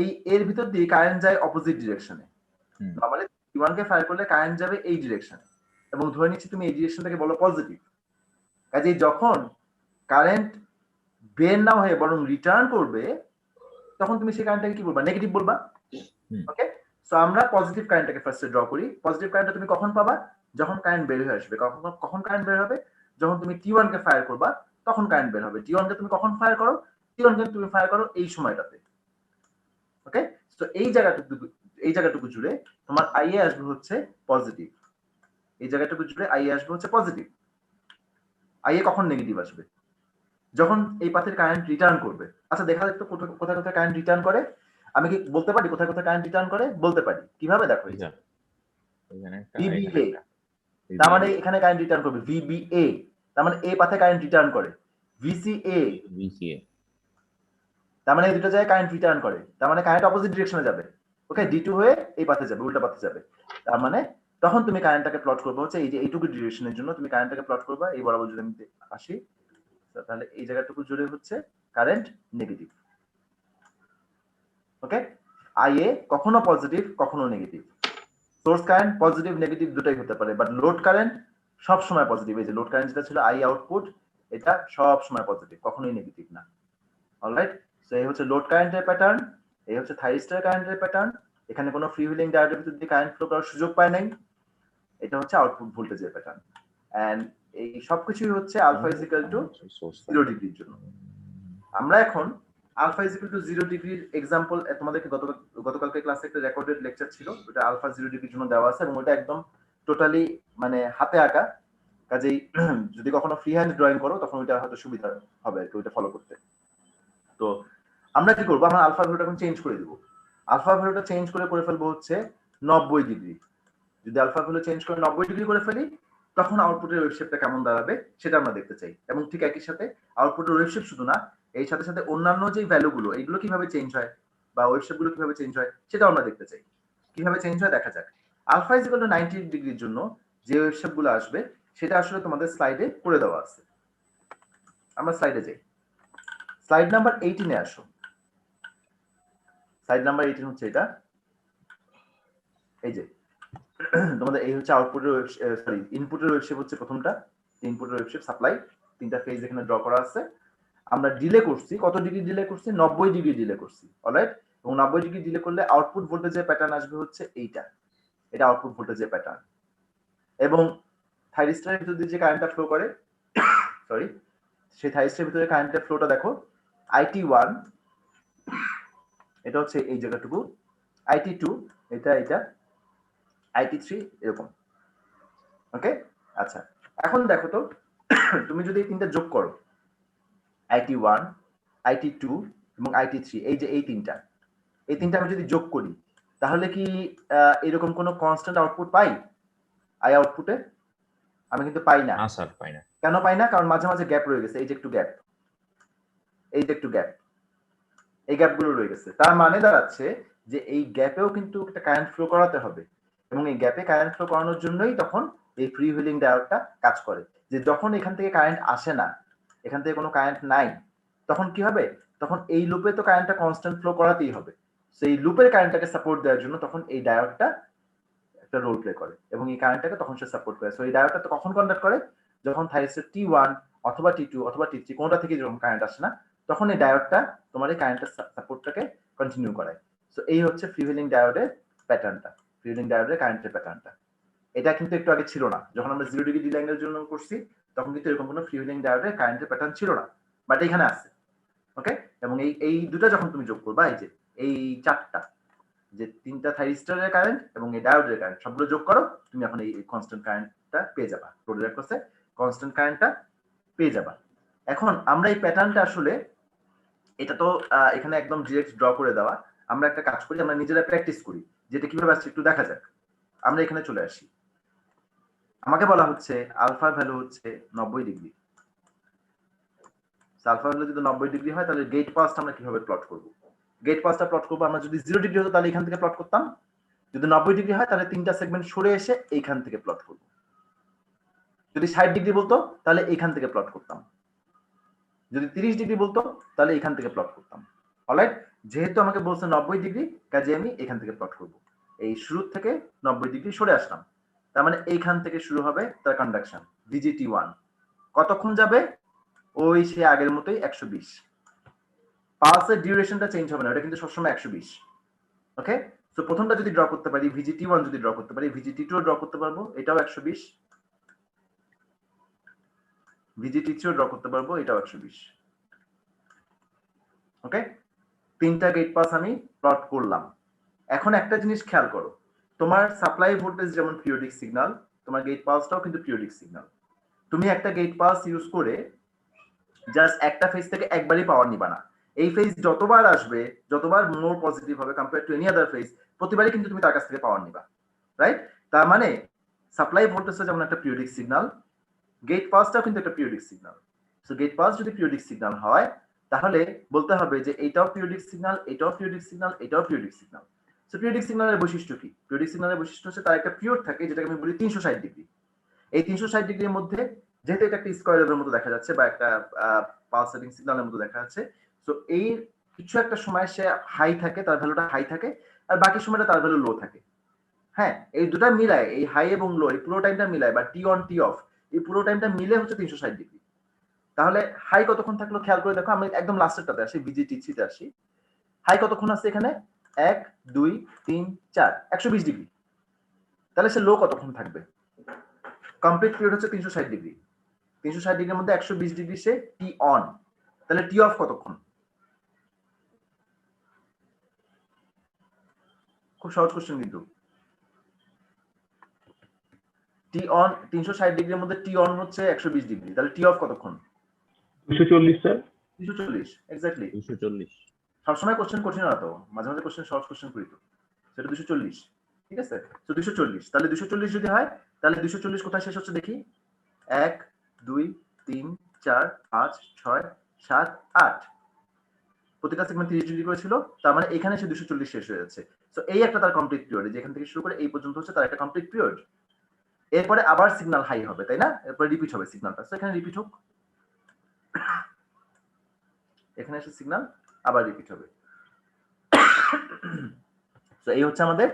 এই এর ভিতর দিয়ে কারেন্ট যায় অপোজিট ডিরেকশনে। নরমালি T1 কে ফায়ার করলে কারেন্ট যাবে এই ডিরেকশনে, এবং ধরে নিচ্ছি তুমি এই ডিরেকশনটাকে বলো পজিটিভ। কাজেই যখন কারেন্ট বের না হয়ে বরং রিটার্ন করবে, তখন তুমি সেই কারেন্টটাকে কি বলবা? নেগেটিভ বলবা। ওকে, সো আমরা পজিটিভ কারেন্টটাকে ফার্স্টে ড্র করি। পজিটিভ কারেন্টটা তুমি কখন পাবা? যখন কারেন্ট বের হয়ে আসবে। কখন কারেন্ট বের হবে? যখন তুমি T1 কে ফায়ার করবা তখন কারেন্ট বের হবে। T1 কে তুমি কখন ফায়ার করো? T1 কে তুমি ফায়ার করো এই সময়টাতে। ওকে, সো এই জায়গাটুকু জুড়ে তোমার আইএ আসবে হচ্ছে পজিটিভ। এই জায়গাটুকু জুড়ে আইএ আসবে হচ্ছে পজিটিভ। আইএ কখন নেগেটিভ আসবে? যখন এই পাথের কারেন্ট রিটার্ন করবে। আচ্ছা দেখা যাক তো কোথায় কোথায় কারেন্ট রিটার্ন করে। আমি কি বলতে পারি কোথায় কোথায় কারেন্ট রিটার্ন করে? বলতে পারি। কিভাবে? দেখো এই যে VBA, তার মানে এখানে কারেন্ট রিটার্ন করবে VBA, তার মানে এই পাথে কারেন্ট রিটার্ন করে। VCA, তার মানে এই দুটো জায়গায় কারেন্ট রিটার্ন করে, তার মানে কারেন্ট অপোজিট ডিরেকশনে যাবে। ওকে, D2 হয়ে এই পাথে যাবে, উল্টা পাথে যাবে। তার মানে তখন তুমি কারেন্টটাকে প্লট করবে হচ্ছে এই যে এইটুকু ডিরেকশনের জন্য তুমি কারেন্টটাকে প্লট করবা এই বরাবর যদি আমি আসি, তাহলে এই জায়গাটুকু জুড়ে হচ্ছে কারেন্ট নেগেটিভ। ওকে, আইএ কখনো পজিটিভ কখনো negative. Source current positive negative দুটাই হতে পারে, বাট লোড কারেন্ট সব সময় পজিটিভ। এই যে লোড কারেন্ট যেটা ছিল আই আউটপুট, এটা সব সময় পজিটিভ, কখনোই নেগেটিভ না। অলরাইট, সো এই হচ্ছে লোড কারেন্টের প্যাটার্ন, এই হচ্ছে থাইরিস্টর কারেন্টের প্যাটার্ন। এখানে কোনো ফ্রি হুইলিং ডায়োডের ভিতর দিয়ে কারেন্ট ফ্লো করার সুযোগ পায় নাই। এটা হচ্ছে আউটপুট ভোল্টেজের প্যাটার্ন। এন্ড এই সবকিছুই হচ্ছে আলফা ইজ ইকুয়াল টু 0 ডিগ্রির জন্য। আমরা এখন আলফা ইজ ইকুয়াল টু 0 ডিগ্রির এক্সাম্পল তোমাদেরকে গতকালকে ক্লাসে একটা রেকর্ডেড লেকচার ছিল, ওটা আলফা 0 ডিগ্রির জন্য দেওয়া আছে, এবং ওটা একদম টোটালি মানে হাতে আঁকা। কাজেই যদি কখনো ফ্রি হ্যান্ড ড্রয়িং করো তখন ওইটা হয়তো সুবিধা হবে আর কি ওইটা ফলো করতে। তো আমরা কি করবো? আমরা আলফা ভ্যালুটা এখন চেঞ্জ করে দিব। আলফা ভ্যালুটা চেঞ্জ করে ফেলবো হচ্ছে 90 ডিগ্রি। যদি আলফা ভ্যালু চেঞ্জ করে 90 ডিগ্রি করে ফেলি, তখন আউটপুটের ওয়েভ শেপটা কেমন দাঁড়াবে সেটা আমরা দেখতে চাই। এবং ঠিক একই সাথে আউটপুটের ওয়েভ শেপ শুধু না, এই সাথে সাথে অন্যান্য যে ভ্যালুগুলো এইগুলো কিভাবে চেঞ্জ হয় বা ওয়েভ শেপগুলো কিভাবে চেঞ্জ হয় সেটাও আমরা দেখতে চাই। কিভাবে চেঞ্জ হয় দেখা যাক। আলফা ইজ ইকুয়াল টু 90 ডিগ্রির জন্য যে ওয়েভ শেপগুলো আসবে সেটা আসলে তোমাদের স্লাইডে করে দেওয়া আছে। আমরা স্লাইডে যাই। স্লাইড নাম্বার 18 এ আসো। স্লাইড নাম্বার 18 হচ্ছে এটা। এই যে তোমাদের এই হচ্ছে আউটপুটের ওয়েভ, সরি ইনপুটের ওয়েভ শেপ হচ্ছে প্রথমটা। ইনপুটের ওয়েভ শেপ সাপ্লাই, তিনটা ফেজ এখানে ড্র করা আছে। আমরা ডিলে করছি, কত ডিগ্রি ডিলে করছি? 90 ডিগ্রি ডিলে করছি। অলরাইট, এবং 90 ডিগ্রি ডিলে করলে আউটপুট ভোল্টেজের প্যাটার্ন আসবে হচ্ছে এইটা। এটা আউটপুট ভোল্টেজের প্যাটার্ন। এবং থাইরিস্টরের ভিতর দিয়ে যে কারেন্টটা ফ্লো করে, সরি, সেই থাইরিস্টরের ভিতরে কারেন্টের ফ্লোটা দেখো। IT1 এটা হচ্ছে এই জায়গাটুকু, IT2 এটা IT3 এরকম। ওকে, আচ্ছা এখন দেখো তো তুমি যদি এই তিনটা যোগ করো, IT1, IT2 এবং IT3, এই যে এই তিনটা আমি যদি যোগ করি, তাহলে কি এরকম কোনো কনস্ট্যান্ট আউটপুট পাই আই আউটপুটে? আমি কিন্তু পাই না। না স্যার, পাই না। কেন পাই না? কারণ মাঝে মাঝে গ্যাপ রয়ে গেছে। এই যে একটু গ্যাপ, এই গ্যাপগুলো রয়ে গেছে। তার মানে দাঁড়াচ্ছে যে এই গ্যাপেও কিন্তু একটা কারেন্ট ফ্লো করাতে হবে, এবং এই গ্যাপে কারেন্ট ফ্লো করানোর জন্যই তখন এই ফ্রি হুইলিং ডায়োডটা কাজ করে। যে যখন এখান থেকে কারেন্ট আসে না, এখান থেকে কোনো কারেন্ট নাই, তখন কি হবে? তখন এই লুপে তো কারেন্টটা কনস্ট্যান্ট ফ্লো করাতেই হবে। সেই লুপের কারেন্টটাকে সাপোর্ট দেওয়ার জন্য তখন এই ডায়োডটা একটা রোল প্লে করে, এবং এই কারেন্টটাকে তখন সে সাপোর্ট করে। সো এই ডায়োডটা তো কখন কন্ডাক্ট করে? যখন থাইরিস্টর T1 অথবা T2 অথবা T3 কোনটা থেকে যখন কারেন্ট আসে না, তখন এই ডায়োডটা তোমার এই কারেন্টের সাপোর্টটাকে কন্টিনিউ করায়। সো এই হচ্ছে ফ্রি হুইলিং ডায়োডের প্যাটার্নটা, ফ্রি হুইলিং ডায়োডের কারেন্টের প্যাটার্নটা। এটা কিন্তু একটু আগে ছিল না। যখন আমরা 0 ডিগ্রি ডিলে অ্যাঙ্গেলের জন্য করছি তখন কিন্তু এরকম কোনো ফ্রি হুইলিং ডায়োডের কারেন্টের প্যাটার্ন ছিল না, বাট এখানে আছে। ওকে, এবং এই দুটো যখন তুমি যোগ করবা, এই যে এই চারটা, যে তিনটা থাইরিস্টরের কারেন্ট এবং এই ডায়োডের কারেন্ট সবগুলো যোগ করো, তুমি এখন এই কনস্ট্যান্ট কারেন্টটা পেয়ে যাবা। রোডের অ্যাক্রসে কনস্ট্যান্ট কারেন্টটা পেয়ে যাবা। এখন আমরা এই প্যাটার্নটা আসলে, এটা তো এখানে একদম ডিরেক্ট ড্র করে দেওয়া। আমরা একটা কাজ করি, আমরা নিজেরা প্র্যাকটিস করি, যেটা কিভাবে আসছে একটু দেখা যাক। আমরা এখানে চলে আসি। আমাকে বলা হচ্ছে আলফার ভ্যালু হচ্ছে 90 ডিগ্রি। আলফা হলে যদি 90 ডিগ্রি হয় তাহলে গেট পাসটা আমরা কিভাবে প্লট করব? গেট পাসটা প্লট করব আমরা যদি 0 ডিগ্রি হতো তাহলে এখান থেকে প্লট করতাম, যদি 90 ডিগ্রি হয় তাহলে তিনটা সেগমেন্ট সরে এসে এইখান থেকে প্লট করব। যদি 60 ডিগ্রি বলতো তাহলে এইখান থেকে প্লট করতাম, যদি 30 ডিগ্রি বলতো তাহলে এখান থেকে প্লট করতাম। অলরাইট, যেহেতু আমাকে বলছে 90 ডিগ্রি, কাজে আমি এখান থেকে প্লট করব। এই শুরু থেকে 90 ডিগ্রি সরে আসলাম, তার মানে এইখান থেকে শুরু হবে তার কন্ডাকশন VGT1। কতক্ষণ যাবে? ওই সে আগের মতোই 120। পালসের ডিউরেশনটা চেঞ্জ হবে না, এটা কিন্তু সবসময় 120। ওকে, সো প্রথমটা যদি ড্র করতে পারি VGT1, যদি ড্র করতে পারি VGT2 ড্র করতে পারবো, এটাও 120। VGT3 ড্র করতে পারবো, এটাও 120। ওকে, তিনটা গেট পাস আমি প্লট করলাম। এখন একটা জিনিস খেয়াল করো, তোমার সাপ্লাই ভোল্টেজ যেমন পিরিয়ডিক সিগন্যাল, তোমার গেট পালসটাও কিন্তু পিরিয়ডিক সিগন্যাল। তুমি একটা গেট পালস ইউজ করে জাস্ট একটা ফেজ থেকে একবারই পাওয়ার নিবা না। এই ফেজ যতবার আসবে, যতবার মোর পজিটিভ হবে compare to any other phase, প্রতিবারই কিন্তু তুমি তার কাছ থেকে পাওয়ার নিবা, রাইট? তার মানে সাপ্লাই ভোল্টেজটা যেমন একটা পিরিয়ডিক সিগন্যাল, গেট পালসটাও কিন্তু একটা periodic signal. So get pulse যদি পিরিয়ডিক সিগন্যাল হয় তাহলে বলতে হবে যে এটাও পিরিয়ডিক সিগন্যাল, এটাও পিরিয়ডিক সিগন্যাল, এটাও পিরিয়ডিক সিগন্যাল। সো পিরিয়ডিক সিগন্যালের বৈশিষ্ট্য কি? পিরিয়ডিক সিগন্যালের বৈশিষ্ট্য হচ্ছে তার একটা পিরিয়ড থাকে, যেটাকে আমি বলি 360 ডিগ্রি। এই 360 ডিগ্রির মধ্যে যেহেতু এটা একটা স্কয়ার ওয়েভের মতো দেখা যাচ্ছে বা একটা পালসেটিং সিগন্যালের মতো দেখা যাচ্ছে, সো এই কিছু একটা সময় সে হাই থাকে, তার ভ্যালুটা হাই থাকে, আর বাকি সময়টা তার ভ্যালু লো থাকে। হ্যাঁ, এই দুটা মিলায়, এই হাই এবং লো, এই পুরো টাইমটা মিলায় বা টি অন টি অফ, এই পুরো টাইমটা মিলে হচ্ছে 360 ডিগ্রি। তাহলে হাই কতক্ষণ থাকলো খেয়াল করে দেখো, আমি একদম লাস্টেরটাতে আসি, VGT3 তে আসি। হাই কতক্ষণ আছে এখানে? 1 2 3 4, 120 ডিগ্রি। তাহলে সে লো কতক্ষণ থাকবে? কমপ্লিট পিরিয়ড হচ্ছে 360 ডিগ্রি। 360 ডিগ্রির মধ্যে 120 ডিগ্রি সে টি অন, তাহলে টি অফ কতক্ষণ? খুব সহজ কোশ্চেন কিন্তু। টি অন 360 ডিগ্রির মধ্যে টি অন হচ্ছে 120 ডিগ্রি, তাহলে টি অফ কতক্ষণ? 240 স্যার। 240, এক্স্যাক্টলি। 240। সবসময় কোশ্চেন কঠিন না তো, মাঝে মাঝে কোশ্চেন সহজ কোশ্চেন করি তো। সেটা 240, ঠিক আছে? তো 240, তাহলে 240 যদি হয় তাহলে 240 কোথায় শেষ হচ্ছে দেখি? 1 2 3 4 5 6 7 8, প্রতিটা সেগমেন্ট 30 ডিগ্রি করে ছিল, তার মানে এখানে সে 240 শেষ হয়ে যাচ্ছে। সো এই একটা তার কমপ্লিট পিরিয়ড, যেখান থেকে শুরু করে এই পর্যন্ত হচ্ছে তার একটা কমপ্লিট পিরিয়ড। এরপরে আবার সিগন্যাল হাই হবে, তাই না? এরপরে রিপিট হবে সিগন্যালটা, সো এখানে রিপিট হোক, এখানে এসে সিগন্যাল আবার রিপিট হবে। তো এই হচ্ছে আমাদের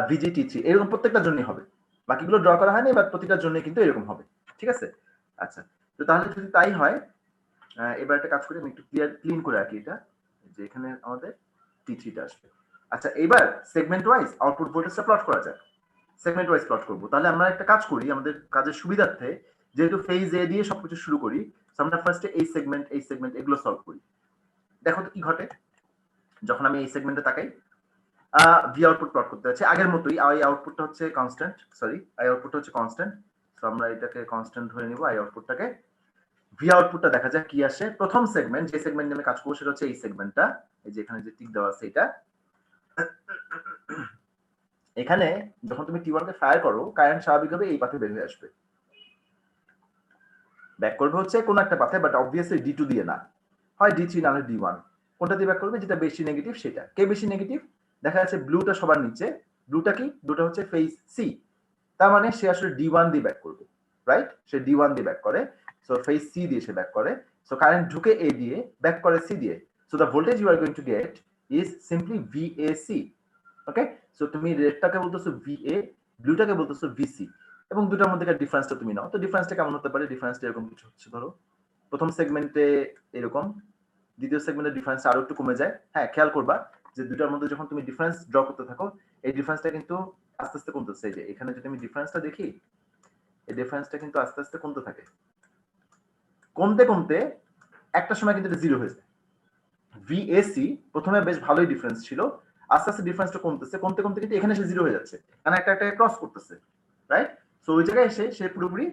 VGT3। এরকম প্রত্যেকটার জন্য হবে, বাকিগুলো ড্র করা হয়নি, বাট প্রতিটার জন্য কিন্তু এরকম হবে, ঠিক আছে? আচ্ছা, তো তাহলে যদি তাই হয়, এবার একটা কাজ করি, আমি একটু ক্লিন করে রাখি এটা, যে এখানে আমাদের T3 টা আসবে। আচ্ছা, এবার সেগমেন্ট ওয়াইজ আউটপুট ভোল্টেজটা প্লট করা যাক। সেগমেন্ট ওয়াইজ প্লট করব, তাহলে আমরা একটা কাজ করি, আমাদের কাজের সুবিধার্থে, যেহেতু ফেজ এ দিয়ে সবকিছু শুরু করি, আমরা ফার্স্টে এই সেগমেন্ট এগুলো সলভ করি। দেখো তো কি ঘটে যখন আমি এই সেগমেন্টে তাকাই। ভি আউটপুট প্লট করতে যাচ্ছি আগের মতোই। আই আউটপুটটা হচ্ছে কনস্ট্যান্ট, আই আউটপুটটা হচ্ছে কনস্ট্যান্ট, তো আমরা এটাকে কনস্ট্যান্ট ধরে নিব আই আউটপুটটাকে। ভি আউটপুটটা দেখা যাক কি আসে। প্রথম সেগমেন্ট, যে সেগমেন্ট নিয়ে আমি কাজ করবো সেটা হচ্ছে এই সেগমেন্টটা, এই যে এখানে যে টিক দেওয়া আছে এটা। এখানে যখন তুমি T1 কে ফায়ার করো, কারেন্ট স্বাভাবিকভাবে এই পাথে বের হয়ে আসবে, ব্যাক করবে হচ্ছে কোন একটা পাথে, বাট অবভিয়াসলি D2 দিয়ে না, হয় D3 না হলে D1, কোনটা দিয়ে ব্যাক করবে? যেটা বেশি নেগেটিভ সেটা। কে বেশি নেগেটিভ? দেখা যাচ্ছে ব্লুটা সবার নিচে। ব্লুটা কি? ব্লুটা হচ্ছে ফেজ সি, তার মানে সে আসলে D1 দিয়ে ব্যাক করবে, রাইট? সে D1 দিয়ে ব্যাক করে, সো ফেজ সি দিয়ে সে ব্যাক করে, সো কারেন্ট ঢুকে এ দিয়ে, ব্যাক করে সি দিয়ে, so the voltage you are going to get is simply VAC। Okay, so তুমি রেডটাকে বলতেছো VA, ব্লুটাকে বলতেছো VC, এবং দুটার মধ্যে ডিফারেন্সটা তুমি নাও। তো ডিফারেন্সটা কেমন হতে পারে? ডিফারেন্সটা এরকম কিছু হচ্ছে, ধরো প্রথম সেগমেন্টে এরকম, দ্বিতীয় সেগমেন্টের ডিফারেন্সটা আরো একটু কমে যায়। হ্যাঁ, খেয়াল করবা যে দুটার মধ্যে যখন তুমি ডিফারেন্স ড্র করতে থাকো, এই ডিফারেন্সটা কিন্তু আস্তে আস্তে কমতেছে। এই যে এখানে যদি আমি ডিফারেন্সটা দেখি, এই ডিফারেন্সটা কিন্তু আস্তে আস্তে কমতে থাকে, কমতে কমতে একটা সময় কিন্তু এটা জিরো হয়ে যায়। VAC প্রথমে বেশ ভালোই ডিফারেন্স ছিল, আস্তে আস্তে ডিফারেন্সটা কমতেছে, কমতে কমতে কিন্তু এখানে এসে জিরো হয়ে যাচ্ছে, কারণ একটা একটা ক্রস করতেছে, রাইট? সো ওই জায়গায় এসে সে পুরোপুরি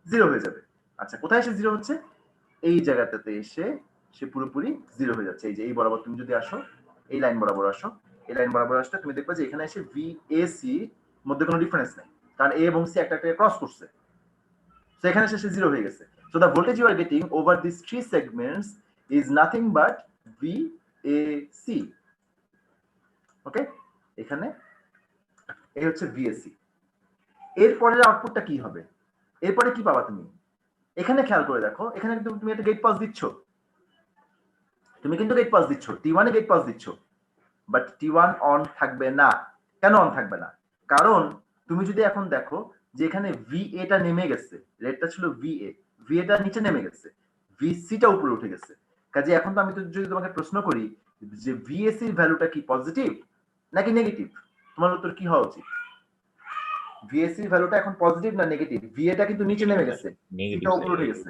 জিরো হয়ে যাবে। আচ্ছা, কোথায় এসে জিরো হচ্ছে? এই জায়গাটাতে এসে সে পুরোপুরি জিরো হয়ে যাচ্ছে। এই যে এই বরাবর তুমি যদি আসো, এই লাইন বরাবর আসো, এই লাইন বরাবর আসলে তুমি দেখবে যে এখানে এসে VAC মধ্যে কোনো ডিফারেন্স নেই, কারণ এ এবং সি একটা একটা ক্রস করছে, তো এখানে এসে জিরো হয়ে গেছে। So the voltage you are getting over these 3 segments is nothing but VAC. ওকে, এখানে এই হচ্ছে VAC। এরপরের আউটপুটটা কি হবে? এরপরে কি পাবা তুমি? এখানে খেয়াল করে দেখো, এখানে কিন্তু তুমি একটা গেট পাস দিচ্ছ, তুমি কিন্তু গেট পাস দিচ্ছ, T1 এ গেট পাস দিচ্ছ, বাট T1 অন থাকবে না। কেন অন থাকবে না? কারণ তুমি যদি এখন দেখো যে এখানে VA টা নেমে গেছে, রেডটা ছিল VA টা নিচে নেমে গেছে, VC টা উপরে উঠে গেছে। কাজে এখন তো আমি যদি তোমাকে প্রশ্ন করি যে VAC এর ভ্যালুটা কি পজিটিভ নাকি নেগেটিভ, তোমার উত্তর কি হওয়া উচিত? VAC এর ভ্যালুটা এখন পজিটিভ না নেগেটিভ? VA টা কিন্তু নিচে নেমে গেছে, নেগেটিভ এটা উপরে উঠে গেছে।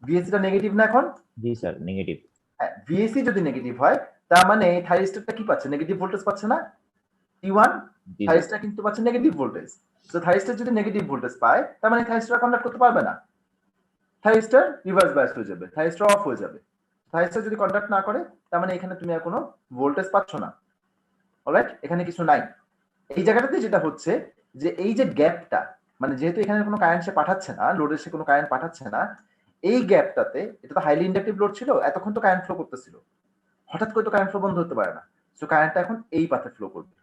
VAC টা নেগেটিভ না এখন? জি স্যার নেগেটিভ। হ্যাঁ, VAC যদি নেগেটিভ হয় তার মানে থাইরিস্টরটা কি পাচ্ছে? নেগেটিভ ভোল্টেজ পাচ্ছে না? T1 থাইরিস্টর কিন্তু পাচ্ছে নেগেটিভ ভোল্টেজ। সো থাইরিস্টর যদি নেগেটিভ ভোল্টেজ পায় তার মানে থাইরিস্টর কন্ডাক্ট করতে পারবে না, থাইরিস্টর রিভার্স বায়াস হয়ে যাবে, থাইরিস্টর অফ হয়ে যাবে। থাইরিস্টর যদি কন্ডাক্ট না করে তার মানে এখানে তুমি আর কোনো ভোল্টেজ পাচ্ছ না। অলরাইট, এখানে কিছু নাই। এই জায়গাটাতে যেটা হচ্ছে যে এই যে গ্যাপটা, মানে যেহেতু এখানে কোনো কারেন্ট সে পাঠাচ্ছে না, লোডের সে কোনো কারেন্ট পাঠাচ্ছে না, এই গ্যাপটাতে, এটা তো হাইলি ইন্ডাকটিভ লোড ছিল, এতক্ষণ তো কারেন্ট ফ্লো করতেছিল, হঠাৎ করে তো কারেন্ট ফ্লো বন্ধ হতে পারে না। সো কারেন্টটা এখন এই পাথে ফ্লো করবে।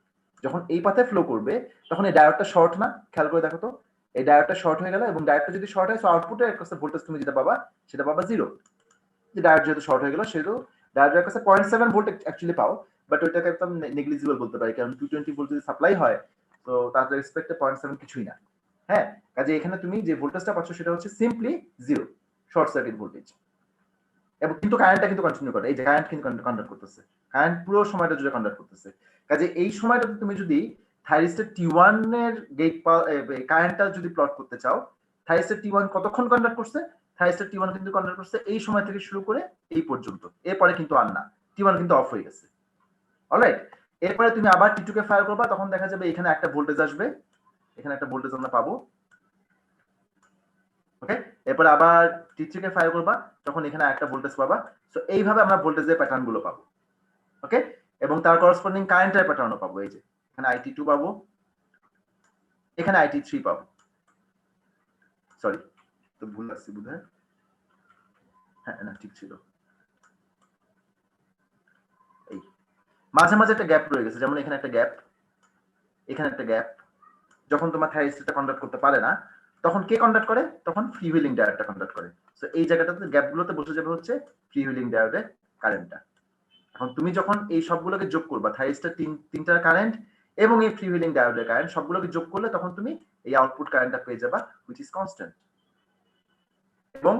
যখন এই পাথে ফ্লো করবে তখন এই ডায়োডটা শর্ট না? খেয়াল করে দেখো তো, এই ডায়োডটা শর্ট হয়ে গেল, এবং ডায়োডটা যদি শর্ট হয় সো আউটপুটে একটা ভোল্টেজ তুমি যেটা পাবা সেটা পাবা 0। যে ডায়োড যেহেতু শর্ট হয়ে গেল সেহেতু ডায়োডের কাছে 0.7 ভোল্ট অ্যাকচুয়ালি পাও, বাট ওইটাকে একদম নেগলিজিবল বলতে পারি, কারণ 220 ভোল্ট যদি সাপ্লাই হয় তো তার রেসপেক্টে 0.7 কিছুই না। হ্যাঁ, কাজে এখানে তুমি যে ভোল্টেজটা পাচ্ছ সেটা হচ্ছে সিম্পলি 0, শর্ট সার্কিট ভোল্টেজ। এবং কিন্তু কারেন্টটা কিন্তু কন্টিনিউ করে, এই যে কারেন্ট কিন্তু কন্ডাক্ট করতেছে, কারেন্ট পুরো সময়টা জুড়ে কন্ডাক্ট করতেছে। কাজে এই সময়টাতে তুমি যদি থাইরিস্টর T1 এর গেট কারেন্টটা যদি প্লট করতে চাও, থাইরিস্টর T1 কতক্ষণ কন্ডাক্ট করছে? থাইরিস্টর T1 কিন্তু কন্ডাক্ট করছে এই সময় থেকে শুরু করে এই পর্যন্ত, এরপরে কিন্তু আর না, T1 কিন্তু অফ হয়ে গেছে। অলরাইট, এরপরে তুমি আবার T2 কে ফায়ার করবা, তখন দেখা যাবে এখানে একটা ভোল্টেজ আসবে, এখানে একটা ভোল্টেজ আমরা পাবো। ওকে, এরপর আবার T3 কে ফায়ার করবা, তখন এখানে একটা ভোল্টেজ পাবা। সো এইভাবে আমরা ভোল্টেজের প্যাটার্ন গুলো পাবো। ওকে, এবং তার করসপন্ডিং কারেন্টের প্যাটার্নও পাবো। এই যে এখানে IT2 পাবো, এখানে IT3 পাবো। সরি, তো ভুল আসছে বোধহয়। হ্যাঁ না, ঠিক ছিল। এই মাঝে মাঝে একটা গ্যাপ রয়ে গেছে, যেমন এখানে একটা গ্যাপ, এখানে একটা গ্যাপ। যখন তোমার থাইরিস্টরটা কন্ডাক্ট করতে পারে না তখন কে কন্ডাক্ট করে? তখন ফ্রি হুইলিং ডায়োডটা কন্ডাক্ট করে। সো এই জায়গাটাতে গ্যাপগুলোতে বসে যাবে হচ্ছে ফ্রি হুইলিং ডায়োডের কারেন্টটা। এখন তুমি যখন এই সবগুলোকে যোগ করবা, থাইরিস্টর তিনটার কারেন্ট এবং এই ফ্রি হুইলিং ডায়োডের কারেন্ট সবগুলোকে যোগ করলে তখন তুমি এই আউটপুট কারেন্টটা পেয়ে যাবা, হুইচ ইজ কনস্ট্যান্ট। এবং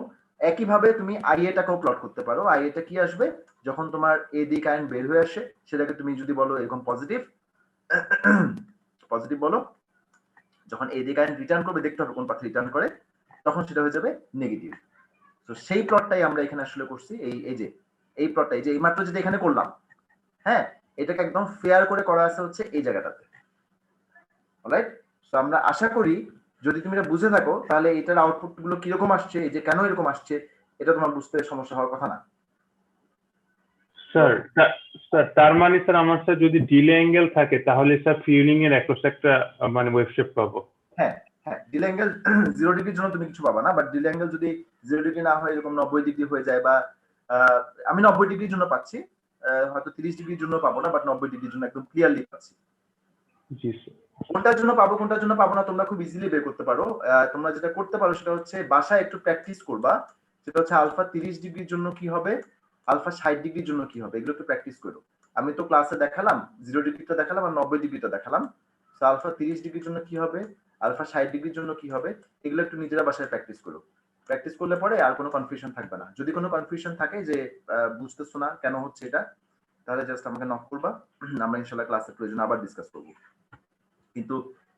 একইভাবে তুমি আইএটাকেও প্লট করতে পারো। আইএটা কি আসবে? যখন তোমার এ দিয়ে কারেন্ট বের হয়ে আসে সেটাকে তুমি যদি বলো এরকম পজিটিভ, পজিটিভ বলো, যখন এই দিকে কারেন্ট রিটার্ন করবে, দেখতে হবে কোন পাথে রিটার্ন করে, তখন সেটা হয়ে যাবে নেগেটিভ। তো সেই প্লটটাই আমরা এখানে আসলে করছি। এই যে এই প্লটটা, এই যে এইমাত্র যেটা এখানে করলাম, হ্যাঁ, এটাকে একদম ফেয়ার করে করা আছে হচ্ছে এই জায়গাটাতে। অলরাইট, সো আমরা আশা করি যদি তুমি এটা বুঝে থাকো তাহলে এটার আউটপুট গুলো কিরকম আসছে, এই যে কেন এরকম আসছে, এটা তোমার বুঝতে সমস্যা হওয়ার কথা না। স্যার তার মানে স্যার আমার স্যার যদি ডিলে অ্যাঙ্গেল থাকে তাহলে স্যার ফিউলিং এর একটা মানে ওয়েভ শেপ পাবো। হ্যাঁ হ্যাঁ, ডিলে অ্যাঙ্গেল 0 ডিগ্রির জন্য তুমি কিছু পাবা না, বাট ডিলে অ্যাঙ্গেল যদি 0 ডিগ্রি না হয় এরকম 90 ডিগ্রি হয়ে যায়, বা আমি 90 ডিগ্রির জন্য পাচ্ছি, হয়তো 30 ডিগ্রির জন্য পাবো না, বাট 90 ডিগ্রির জন্য একদম ক্লিয়ারলি পাচ্ছি। জি স্যার। কোনটার জন্য পাবো কোনটার জন্য পাবো না তোমরা খুব ইজিলি বের করতে পারো। তোমরা যেটা করতে পারো সেটা হচ্ছে বাসায় একটু প্র্যাকটিস করবা, সেটা হচ্ছে আলফা 30 ডিগ্রির জন্য কি হবে, আলফা 60 ডিগ্রির জন্য কি হবে, এগুলো একটু প্র্যাকটিস করো। আমি তো ক্লাসে দেখালাম 0 ডিগ্রিটা দেখালাম আর 90 ডিগ্রিটা দেখালাম। সো আলফা 30 ডিগ্রির জন্য কি হবে, আলফা 60 ডিগ্রির জন্য কি হবে, এগুলো একটু নিজেরা বাসায় প্র্যাকটিস করো। প্র্যাকটিস করলে পরে আর কোনো কনফিউশন থাকবে না। যদি কোনো কনফিউশন থাকে যে বুঝতেছো না কেন হচ্ছে এটা, তাহলে জাস্ট আমাকে নক করবা, আমরা ইনশাআল্লাহ ক্লাসে প্রয়োজন আবার ডিসকাস করবো। কিন্তু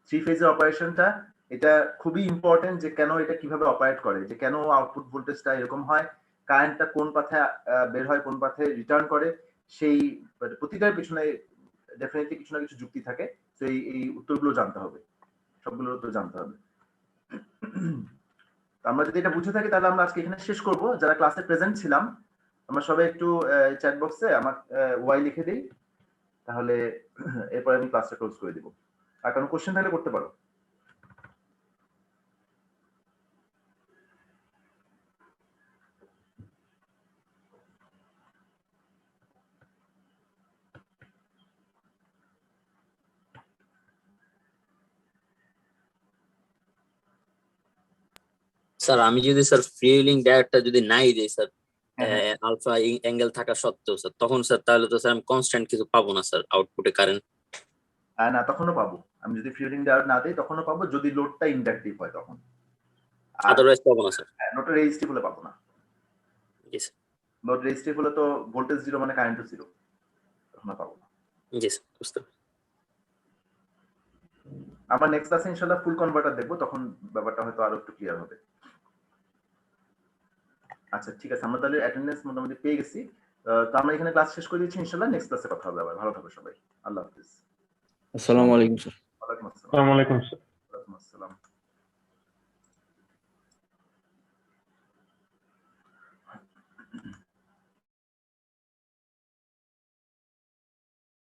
থ্রি ফেজের অপারেশনটা এটা খুবই ইম্পর্টেন্ট, যে কেন এটা কিভাবে অপারেট করে, যে কেন আউটপুট ভোল্টেজটা এরকম হয়, কারেন্টটা কোন পাথে বের হয় কোন পাথে রিটার্ন করে, সেই প্রতিটার পিছনে ডেফিনেটলি কিছু না কিছু যুক্তি থাকে। তো এই উত্তরগুলো জানতে হবে, সবগুলোর উত্তর জানতে হবে। আমরা যদি এটা বুঝে থাকি তাহলে আমরা আজকে এখানে শেষ করব। যারা ক্লাসে প্রেজেন্ট ছিলাম আমরা সবাই একটু চ্যাট বক্সে আমার ওয়াই লিখে দিই, তাহলে এরপর আমি ক্লাসটা ক্লোজ করে দিব। আর কোনো কোশ্চেন থাকলে করতে পারো। স্যার আমি যদি স্যার ফ্রিউলিং ডায়োডটা যদি নাই দিই স্যার আলফা অ্যাঙ্গেল থাকা সত্ত্বেও স্যার তখন স্যার তাহলে তো স্যার আমি কনস্ট্যান্ট কিছু পাবো না স্যার আউটপুটে কারেন্ট। না তখনও পাবো, আমি যদি ফিউলিং ডায়োড না দিই তখনও পাবো যদি লোডটা ইন্ডাকটিভ হয় তখন। আদারওয়াইজ পাবো না স্যার। লোডটা রেজিস্টিভ হলে পাবো না। জি স্যার। লোড রেজিস্টিভ হলে তো ভোল্টেজ জিরো মানে কারেন্টও জিরো, তখন পাবো না। জি স্যার বুঝতে পারছি। আমার নেক্সট ক্লাসে ইনশাআল্লাহ ফুল কনভার্টার দেখবো, তখন ব্যাপারটা হয়তো আরো একটু ক্লিয়ার হবে। আচ্ছা ঠিক আছে, আমরা তাহলে অ্যাটেন্ডেন্স মোটামুটি পেয়ে গেছি। তো আমরা এখানে ক্লাস শেষ করে দিচ্ছি, ইনশাআল্লাহ নেক্সট ক্লাসে কথা হবে আবার। ভালো থাকো সবাই, আল্লাহ হাফেজ। আসসালামু আলাইকুম স্যার। ওয়ালাইকুম আসসালাম। আসসালামু আলাইকুম স্যার।